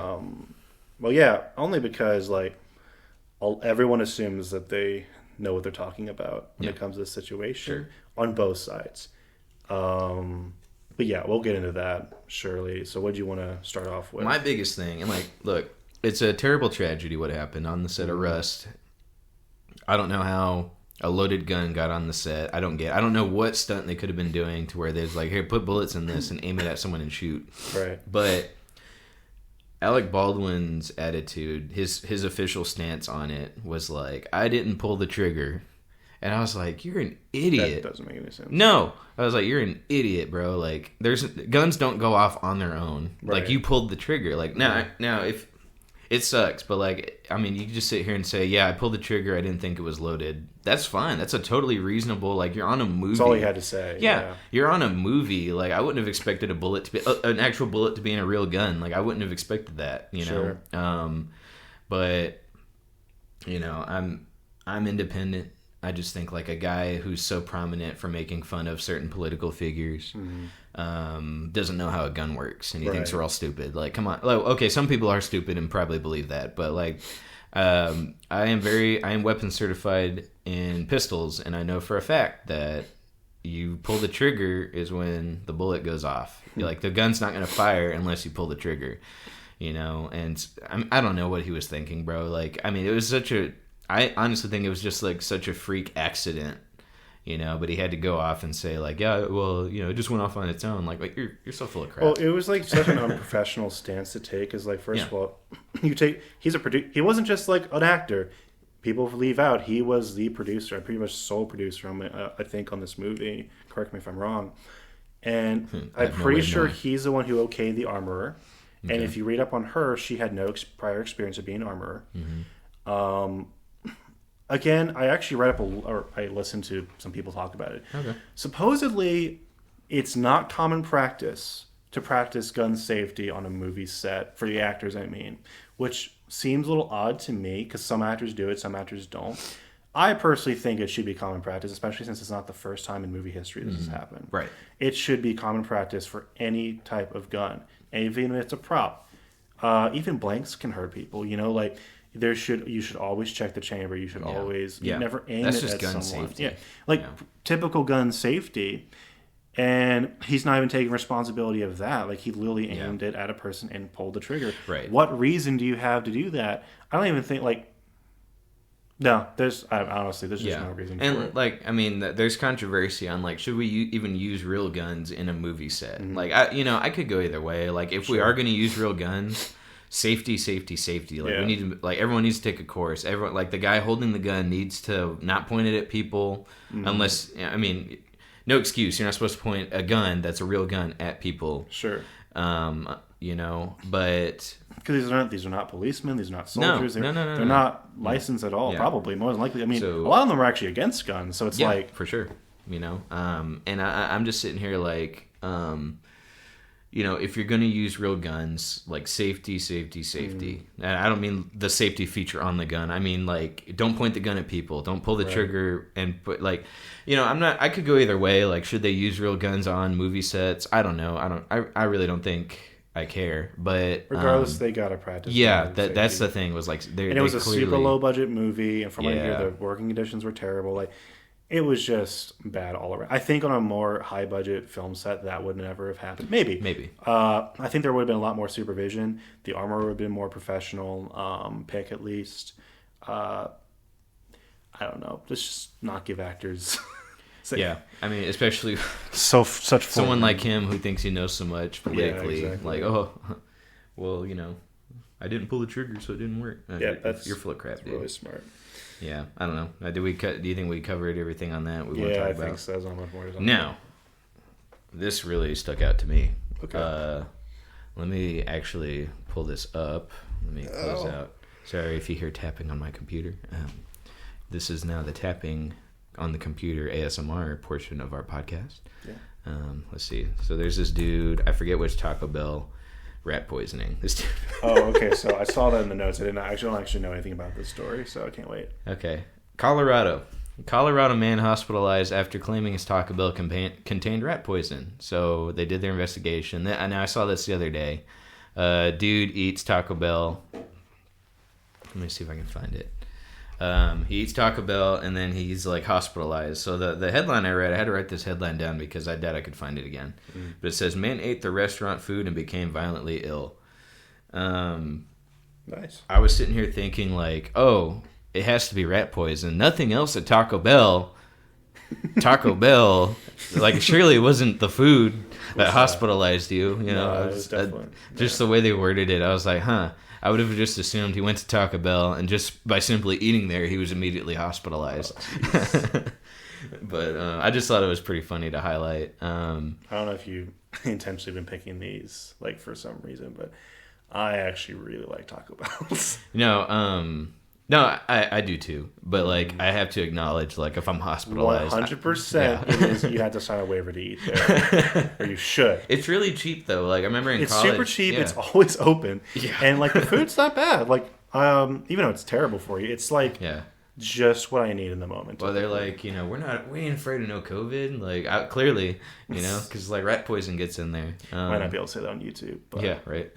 well, yeah, only because like everyone assumes that they know what they're talking about when it comes to this situation on both sides. But yeah, we'll get into that surely. So what do you want to start off with? My biggest thing, and like, look, it's a terrible tragedy what happened on the set of Rust. I don't know how a loaded gun got on the set. I don't know what stunt they could have been doing to where there's like, here, put bullets in this and aim it at someone and shoot. Right. But Alec Baldwin's attitude, his official stance on it was like, I didn't pull the trigger. And I was like, you're an idiot. That doesn't make any sense. No. I was like, you're an idiot, bro. Like, guns don't go off on their own. Right. Like, you pulled the trigger. Like, now, if it sucks, but like, I mean, you can just sit here and say, yeah, I pulled the trigger. I didn't think it was loaded. That's fine. That's a totally reasonable, like, you're on a movie. That's all he had to say. Yeah. You're on a movie. Like, I wouldn't have expected an actual bullet to be in a real gun. Like, I wouldn't have expected that, you know? Sure. But, you know, I'm independent. I just think like a guy who's so prominent for making fun of certain political figures doesn't know how a gun works, and he thinks we're all stupid. Like, come on. Like, okay, some people are stupid and probably believe that, but like, I am weapons certified in pistols, and I know for a fact that you pull the trigger is when the bullet goes off. Like, the gun's not going to fire unless you pull the trigger, you know. And I don't know what he was thinking, bro. Like, I mean, it was I honestly think it was just like such a freak accident, you know, but he had to go off and say like, yeah, well, you know, it just went off on its own. Like you're so full of crap. Well, it was like such an unprofessional stance to take. Is like, first of all, he's a producer. He wasn't just like an actor. People leave out he was the producer, pretty much sole producer. I think on this movie. Correct me if I'm wrong. And I'm pretty sure he's the one who okayed the armorer. Okay. And if you read up on her, she had no prior experience of being an armorer. Mm-hmm. Again, I actually read up or I listened to some people talk about it. Okay. Supposedly, it's not common practice to practice gun safety on a movie set, for the actors, I mean, which seems a little odd to me because some actors do it, some actors don't. I personally think it should be common practice, especially since it's not the first time in movie history this has happened. Right. It should be common practice for any type of gun, even if it's a prop. Even blanks can hurt people, you know, like... You should always check the chamber. You should always never aim it at gun someone. Safety. Yeah, like typical gun safety, and he's not even taking responsibility of that. Like he literally aimed it at a person and pulled the trigger. Right. What reason do you have to do that? I don't even think like. No, honestly, there's just no reason for it. And like, I mean, there's controversy on like, should we even use real guns in a movie set? Mm-hmm. Like, I could go either way. Like, if we are going to use real guns. Safety. Like we need to, like everyone needs to take a course. Everyone, like the guy holding the gun needs to not point it at people unless, I mean, no excuse. You're not supposed to point a gun that's a real gun at people. Sure. You know, but because these are not policemen. These are not soldiers. No. They're not licensed at all. Probably more than likely. I mean, a lot of them are actually against guns. So it's like for sure. You know, and I'm just sitting here like. You know, if you're going to use real guns, like safety. And I don't mean the safety feature on the gun. I mean, like, don't point the gun at people. Don't pull the trigger and put, like, you know, I could go either way. Like, should they use real guns on movie sets? I don't know. I really don't think I care. But regardless, they got to practice. Yeah, that's the thing was like, and it was a super low budget movie. And from what I hear, the working conditions were terrible. Like, it was just bad all around. I think on a more high-budget film set, that would never have happened. Maybe. I think there would have been a lot more supervision. The armor would have been more professional, pick at least. I don't know. Let's just not give actors So, yeah, I mean, especially such someone like him who thinks he knows so much politically. Yeah, exactly. Like, oh, well, I didn't pull the trigger, so it didn't work. You're full of crap, dude. Really smart. Yeah, I don't know. Do you think we covered everything on that? We want to talk about? I think so. There's not much more to talk Now, this really stuck out to me. Okay. Let me actually pull this up. Let me close out. Sorry if you hear tapping on my computer. This is now the tapping on the computer ASMR portion of our podcast. Yeah. Let's see. So there's this dude. I forget which Taco Bell. Rat poisoning. This dude. Oh, okay. So I saw that in the notes. I don't actually know anything about this story, so I can't wait. Okay. Colorado man hospitalized after claiming his Taco Bell contained rat poison. So they did their investigation. And I saw this the other day. Dude eats Taco Bell. Let me see if I can find it. He eats Taco Bell and then he's like hospitalized. So the headline I read, I had to write this headline down because I doubt I could find it again. But it says, man ate the restaurant food and became violently ill. Nice. I was sitting here thinking like, oh, it has to be rat poison. Nothing else at Taco Bell, like surely it wasn't the food that hospitalized you. No, it was definitely just the way they worded it. I was like, huh. I would have just assumed he went to Taco Bell and just by simply eating there, he was immediately hospitalized. But I just thought it was pretty funny to highlight. I don't know if you intentionally been picking these like for some reason, but I actually really like Taco Bells. No, I do too. But like, I have to acknowledge, like, if I'm hospitalized, 100%, it is. You had to sign a waiver to eat there, or you should. It's really cheap though. Like I remember in college, it's super cheap. Yeah. It's always open, yeah. And like the food's not bad. Like even though it's terrible for you, it's like just what I need in the moment. Well, they're like, we ain't afraid of no COVID. Like clearly, because like rat poison gets in there. Might not be able to say that on YouTube. But. Yeah, right.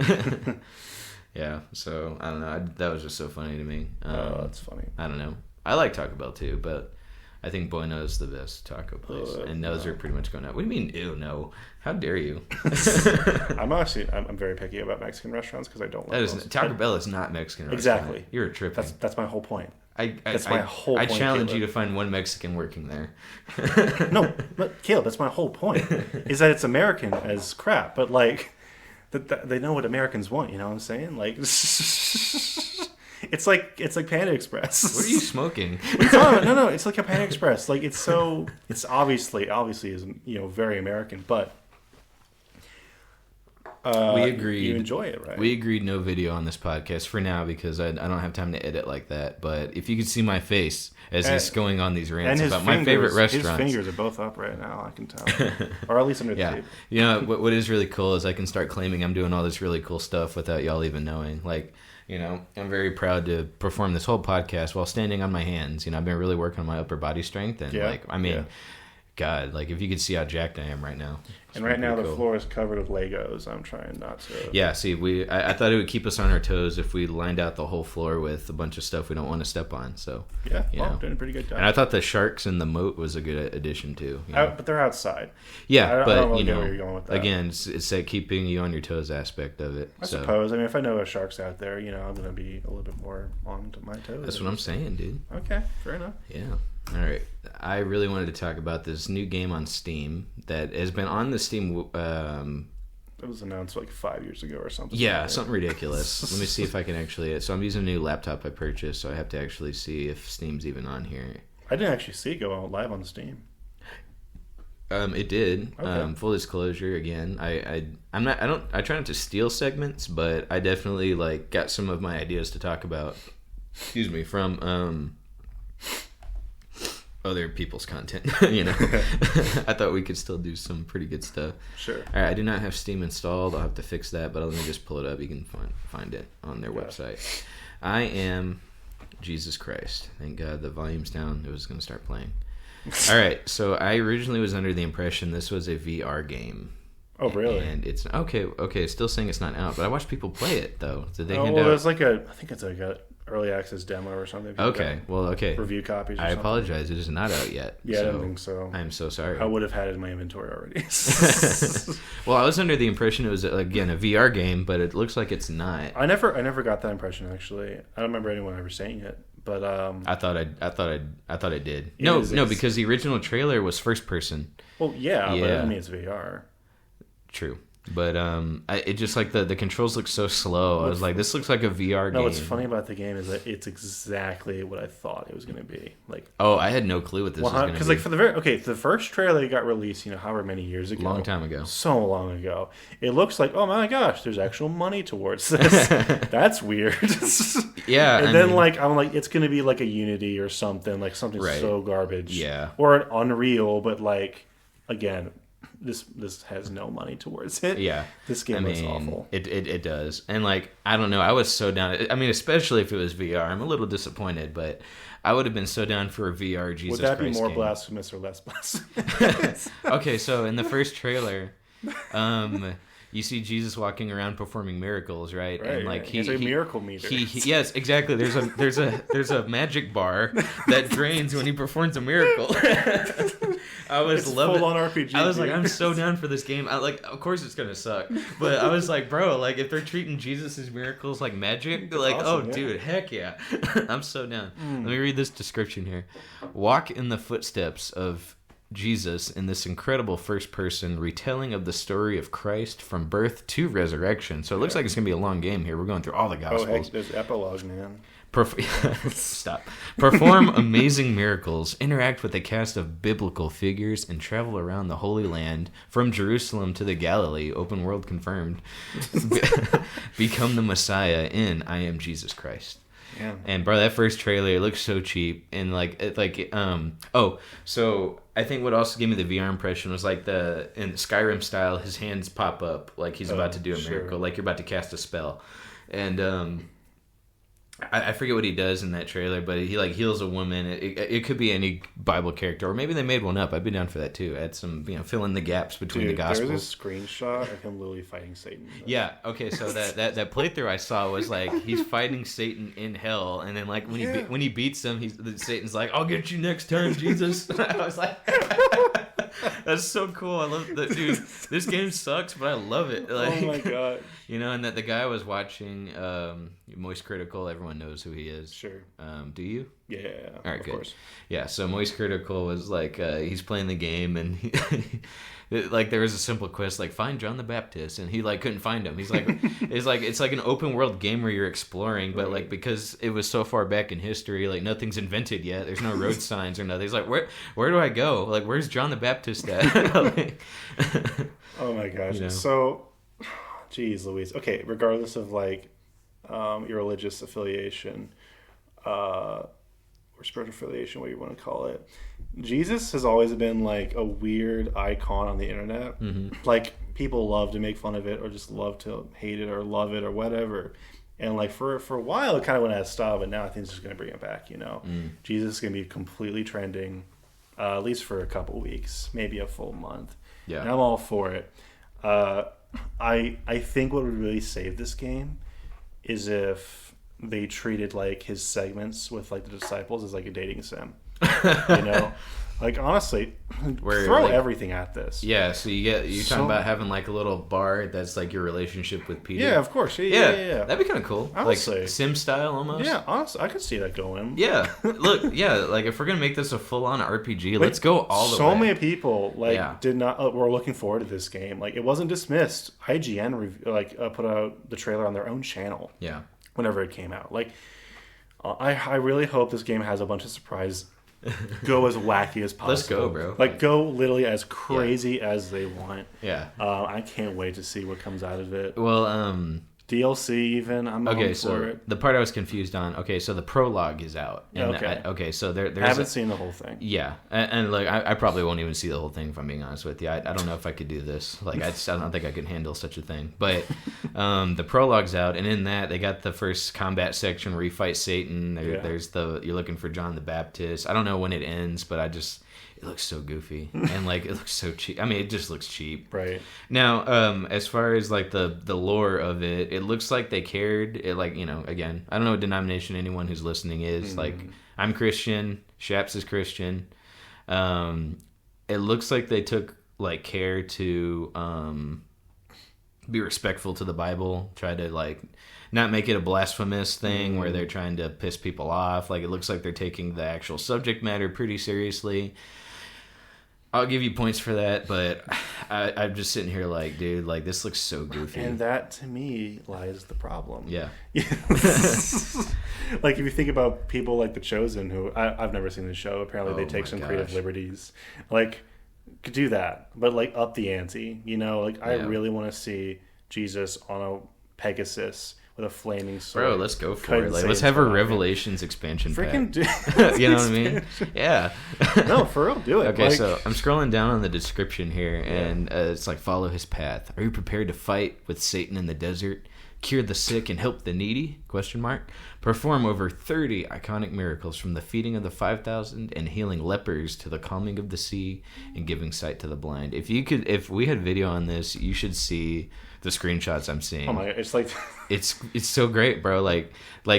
Yeah, so I don't know. That was just so funny to me. That's funny. I don't know. I like Taco Bell too, but I think Bueno's the best taco place, and those are pretty much going out. What do you mean? Ew, no! How dare you? I'm very picky about Mexican restaurants because I don't like those. Taco Bell is not Mexican. Exactly. Restaurant. You're tripping. That's my whole point. That's my whole point. I challenge you to find one Mexican working there. No, but Caleb, that's my whole point. Is that it's American as crap, but like. They know what Americans want, you know what I'm saying? Like, it's like Panda Express. What are you smoking? No, it's like a Panda Express. Like it's obviously is very American, but we agreed. You enjoy it, right? We agreed no video on this podcast for now because I don't have time to edit like that. But if you could see my face as he's going on these rants about my favorite restaurants. His fingers are both up right now, I can tell. Or at least under the table. You know, what is really cool is I can start claiming I'm doing all this really cool stuff without y'all even knowing. Like, I'm very proud to perform this whole podcast while standing on my hands. I've been really working on my upper body strength. And God, like if you could see how jacked I am right now. And right now the floor is covered with Legos. I'm trying not to. Yeah, see, I thought it would keep us on our toes if we lined out the whole floor with a bunch of stuff we don't want to step on. So doing a pretty good job. And I thought the sharks in the moat was a good addition too. But they're outside. Yeah, I don't really know where you're going with that. Again, it's that keeping you on your toes aspect of it. I suppose. I mean, if I know a shark's out there, I'm going to be a little bit more on to my toes. That's what I'm saying, dude. Okay, fair enough. Yeah. All right. I really wanted to talk about this new game on Steam that has been on the Steam. It was announced like 5 years ago or something. Yeah, something ridiculous. Let me see if I can actually. So I'm using a new laptop I purchased, so I have to actually see if Steam's even on here. I didn't actually see it go out live on Steam. It did. Okay. Full disclosure, again, I try not to steal segments, but I definitely like got some of my ideas to talk about. Excuse me, from other people's content. I thought we could still do some pretty good stuff. Sure. All right, I do not have Steam installed. I'll have to fix that, but let me just pull it up. You can find it on their website. I am Jesus Christ. Thank God the volume's down. It was going to start playing. All right, so I originally was under the impression this was a VR game. Oh, really? And it's okay. It's still saying it's not out, but I watched people play it though. Did they hand out? There's I think it's like a early access demo or something. Okay. Review copies. I apologize. It is not out yet. Yeah, I don't think so. I'm so sorry. I would have had it in my inventory already. Well, I was under the impression it was again a VR game, but it looks like it's not. I never got that impression actually. I don't remember anyone ever saying it, But I thought I did. It No, is- no, it's- because the original trailer was first person. well, yeah, but Yeah. I mean it's VR. True. But it just like the controls look so slow. I was like, this looks like a VR game. No, what's funny about the game is that it's exactly what I thought it was going to be. Like, Oh, I had no clue what this was going to be. because like the first trailer got released, however many years ago, Long time ago. so long ago. It looks like, oh my gosh, there's actual money towards this. That's weird. Yeah, and I then mean- like I'm like, it's going to be like a Unity or something, like something Right. so garbage, Yeah. or an Unreal, but like again. This has no money towards it. Yeah. This game looks awful. It does. And like, I don't know, I was so down. I mean, especially if it was VR. I'm a little disappointed, but I would have been so down for a VR Jesus Would that Christ be more game. blasphemous or less blasphemous? Okay, so in the first trailer, you see Jesus walking around performing miracles, right? Right, And like right. He's a miracle meter. Yes, exactly. There's a magic bar that drains when he performs a miracle. I was It's loving full on RPG. I was like, dude. I'm so down for this game. Of course it's gonna suck, but I was like, bro, like if they're treating Jesus' miracles like magic, like, awesome, oh, yeah. dude, heck yeah, I'm so down. Let me read this description here. Walk in the footsteps of Jesus in this incredible first-person retelling of the story of Christ from birth to resurrection. So it looks like it's gonna be a long game here. We're going through all the Oh, Gospels. heck, there's epilogue, man. Stop. Perform amazing miracles, interact with a cast of biblical figures, and travel around the Holy Land from Jerusalem to the Galilee. Open world confirmed. Become the Messiah in I Am Jesus Christ. Yeah. And bro, that first trailer looks so cheap, and so I think what also gave me the VR impression was like in Skyrim style, his hands pop up like he's about to do a sure. miracle, like you're about to cast a spell, and I forget what he does in that trailer, but he like heals a woman. It could be any Bible character, or maybe they made one up. I'd be down for that too. Add some, fill in the gaps between the Gospels. There's a screenshot of him literally fighting Satan. Yeah. Okay. So that playthrough I saw was like he's fighting Satan in hell, and then like when he beats him, Satan's like, "I'll get you next time, Jesus." I was like, "That's so cool. I love that, dude. This game sucks, but I love it." Like, Oh my god. and that the guy I was watching, Moist Critical. Everyone knows who he is. Sure. Do you? Yeah. All right, of good. course. Yeah, so Moist Critical was like, he's playing the game, and like there was a simple quest like find John the Baptist, and he like couldn't find him. He's like, it's like an open world game where you're exploring, but like because it was so far back in history, like nothing's invented yet. There's no road signs or nothing. He's like, where do I go? Like, where's John the Baptist at? Like, Oh my gosh. You know. So, geez, Louise. Okay, regardless of like your religious affiliation, or spiritual affiliation, what you want to call it, Jesus has always been like a weird icon on the internet. Mm-hmm. Like people love to make fun of it, or just love to hate it, or love it, or whatever. And like for a while, it kind of went out of style, but now I think it's just going to bring it back. Jesus is going to be completely trending, at least for a couple weeks, maybe a full month. Yeah. And I'm all for it. I think what would really save this game is if they treated like his segments with like the disciples as like a dating sim. Like honestly, throw everything at this. yeah, so you're talking about having like a little bar that's like your relationship with Peter. Yeah, of course. Yeah. That'd be kind of cool. I would Like say. Sim style almost. Yeah, honestly, I could see that going. Yeah, look, like if we're gonna make this a full-on RPG, let's go all the way. So many people Yeah. did not were looking forward to this game. Like it wasn't dismissed. IGN put out the trailer on their own channel. Yeah, Whenever it came out, like I really hope this game has a bunch of surprises. Go as wacky as possible. Let's go, bro. Like go literally as crazy as they want. yeah. I can't wait to see what comes out of it. Well, DLC even. I'm okay, on so for it. the part I was confused on. Okay, so the prologue is out. And Okay. So there's I haven't seen the whole thing. Yeah, and like I probably won't even see the whole thing if I'm being honest with you. I don't know if I could do this. Like I don't think I could handle such a thing. But the prologue's out, and in that they got the first combat section where you fight Satan. There's you're looking for John the Baptist. I don't know when it ends, but it looks so goofy and like it looks so cheap. I mean, it just looks cheap. Right. Now, as far as like the lore of it, it looks like they cared. It like again, I don't know what denomination anyone who's listening is. Like I'm Christian, Shaps is Christian. It looks like they took like care to be respectful to the Bible. Try to like not make it a blasphemous thing where they're trying to piss people off. Like, it looks like they're taking the actual subject matter pretty seriously. I'll give you points for that, but I'm just sitting here like, dude, like, this looks so goofy. And that, to me, lies the problem. Yeah. Like, if you think about people like The Chosen, who I've never seen the show. Apparently, they take some creative liberties. Like, could do that, but, like, up the ante. You know, like, I really want to see Jesus on a Pegasus with a flaming sword. Bro, let's go for it. Like, let's have a Revelations expansion pack. Freaking do you know what I mean? Yeah. No, for real, do it. Okay, like, so I'm scrolling down on the description here, and it's like, follow his path. Are you prepared to fight with Satan in the desert? Cure the sick and help the needy? ? Perform over 30 iconic miracles, from the feeding of the 5,000 and healing lepers to the calming of the sea and giving sight to the blind. If we had video on this, you should see the screenshots I'm seeing. Oh my god, it's like it's so great, bro. Like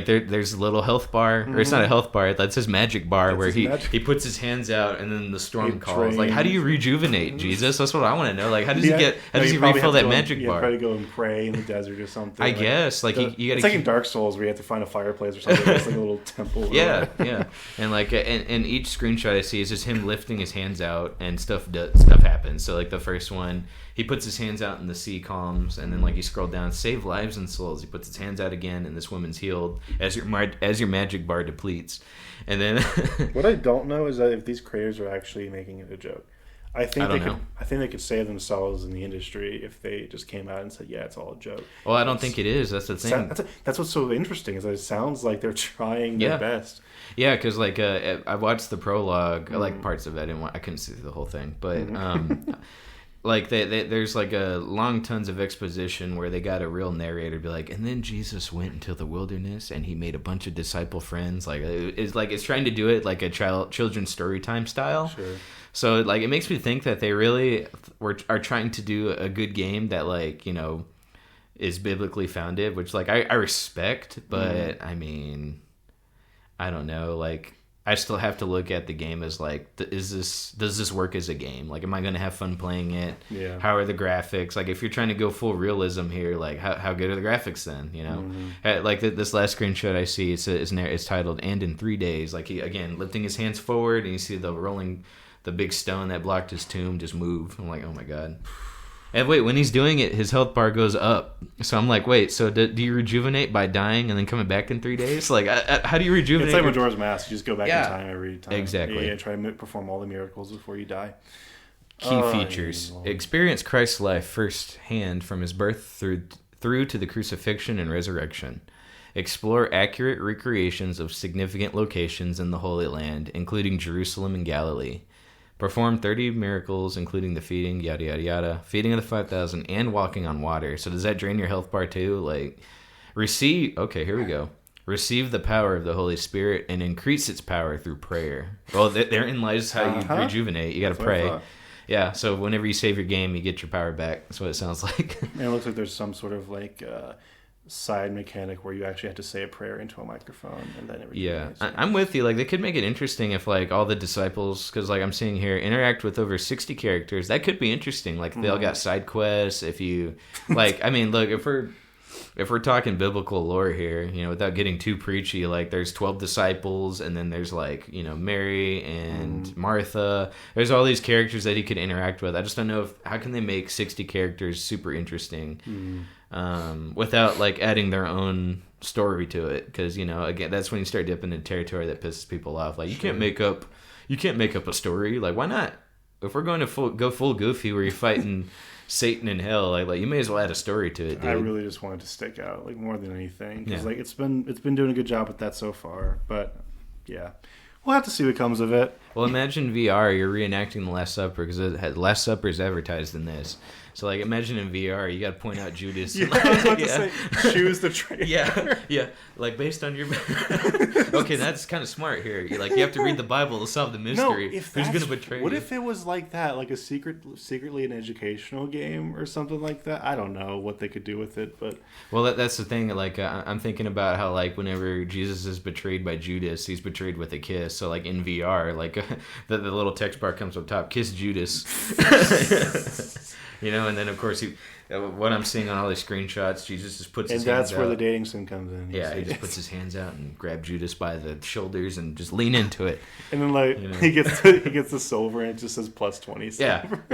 there's a little health bar, or it's not a health bar, that's his magic bar, where he puts his hands out and then the storm calls. Like, how do you rejuvenate, Jesus? That's what I want to know. Like, how does he refill that magic bar? You probably go and pray in the desert or something. I guess you gotta. It's like in Dark Souls where you have to find a fireplace or something. It's like a little temple. Yeah. And like, and each screenshot I see is just him lifting his hands out and stuff happens. So like the first one, he puts his hands out and the sea calms, and then like you scroll down, save lives and souls. He puts his hands out again, and this woman's healed as your magic bar depletes. And then what I don't know is that if these creators are actually making it a joke. I think they could save themselves in the industry if they just came out and said, "Yeah, it's all a joke." Well, I don't think it is. That's the thing. That's what's so interesting, is that it sounds like they're trying their best. Yeah, because like I watched the prologue, I like parts of it. I couldn't see the whole thing, but like there's like a long tons of exposition where they got a real narrator be like, and then Jesus went into the wilderness and he made a bunch of disciple friends. Like it's trying to do it like a children's story time style. Sure. So like it makes me think that they really are trying to do a good game that, like, you know, is biblically founded, which like I respect, but I mean, I don't know, like I still have to look at the game as like, does this work as a game? Like, am I going to have fun playing it? Yeah. How are the graphics? Like, if you're trying to go full realism here, like how good are the graphics then? You know, like this last screenshot I see, it's titled "And in 3 days." Like, he again lifting his hands forward, and you see the big stone that blocked his tomb just move. I'm like, oh my god. And wait, when he's doing it, his health bar goes up. So I'm like, wait, so do you rejuvenate by dying and then coming back in 3 days? Like, how do you rejuvenate? It's like Majora's Mask. You just go back in time every time. Exactly. Yeah, try to perform all the miracles before you die. Key features. Experience Christ's life firsthand, from his birth through to the crucifixion and resurrection. Explore accurate recreations of significant locations in the Holy Land, including Jerusalem and Galilee. Perform 30 miracles, including the feeding, yada, yada, yada, feeding of the 5,000, and walking on water. So does that drain your health bar too? Like, okay, here we go. Receive the power of the Holy Spirit and increase its power through prayer. Well, therein lies how you rejuvenate. You got to pray. Yeah, so whenever you save your game, you get your power back. That's what it sounds like. And it looks like there's some sort of like side mechanic where you actually have to say a prayer into a microphone, and then everything. Yeah, I'm with you. Like, they could make it interesting if like all the disciples, because like I'm seeing here, interact with over 60 characters. That could be interesting. Like, they all got side quests. If you like, I mean, look, if we're talking biblical lore here, you know, without getting too preachy, like there's 12 disciples, and then there's like, you know, Mary and Martha. There's all these characters that he could interact with. I just don't know how can they make 60 characters super interesting without like adding their own story to it, because, you know, again, that's when you start dipping into territory that pisses people off. Like, you can't make up a story. Like, why not? If we're going to go full goofy where you're fighting Satan in hell, like you may as well add a story to it, dude. I really just wanted to stick out, like, more than anything, because like it's been doing a good job with that so far, but yeah, we'll have to see what comes of it. Well, imagine VR, you're reenacting the Last Supper, because Last Supper is advertised in this. So, like, imagine in VR, you got to point out Judas. Yeah, I was about to say, choose the trailer. Yeah. Like, based on your... Okay, that's kind of smart here. You have to read the Bible to solve the mystery. No, who's going to betray you? What if it was like that, like a secretly an educational game or something like that? I don't know what they could do with it, but... Well, that's the thing. Like, I'm thinking about how, like, whenever Jesus is betrayed by Judas, he's betrayed with a kiss. So, like, in VR, like, the little text bar comes up top, kiss Judas. You know, and then of course What I'm seeing on all these screenshots, Jesus just puts his And hands that's where out. the dating sim comes in. Yeah, he just puts his hands out and grab Judas by the shoulders and just lean into it. And then like he gets the silver and it just says +20 silver.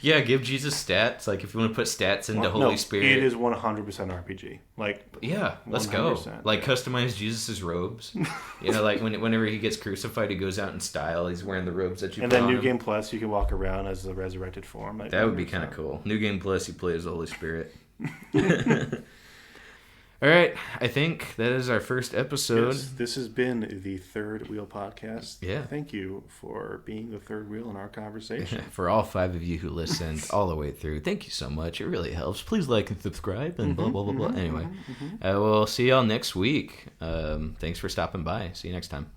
Yeah, give Jesus stats. Like if you want to put stats into Holy Spirit. It is 100% RPG. Like yeah, let's 100%, go. Like customize Jesus's robes. Like whenever he gets crucified, he goes out in style. He's wearing the robes that you. And then New Game Plus, you can walk around as the resurrected form. Like, that would be kind of cool. New Game Plus, you play as the Holy Spirit. All right, I think that is our first episode. Yes, this has been the Third Wheel Podcast. Yeah. Thank you for being the third wheel in our conversation. For all 5 of you who listened all the way through, thank you so much. It really helps. Please like and subscribe and blah, blah, blah, blah. Anyway, we'll see y'all next week. Thanks for stopping by. See you next time.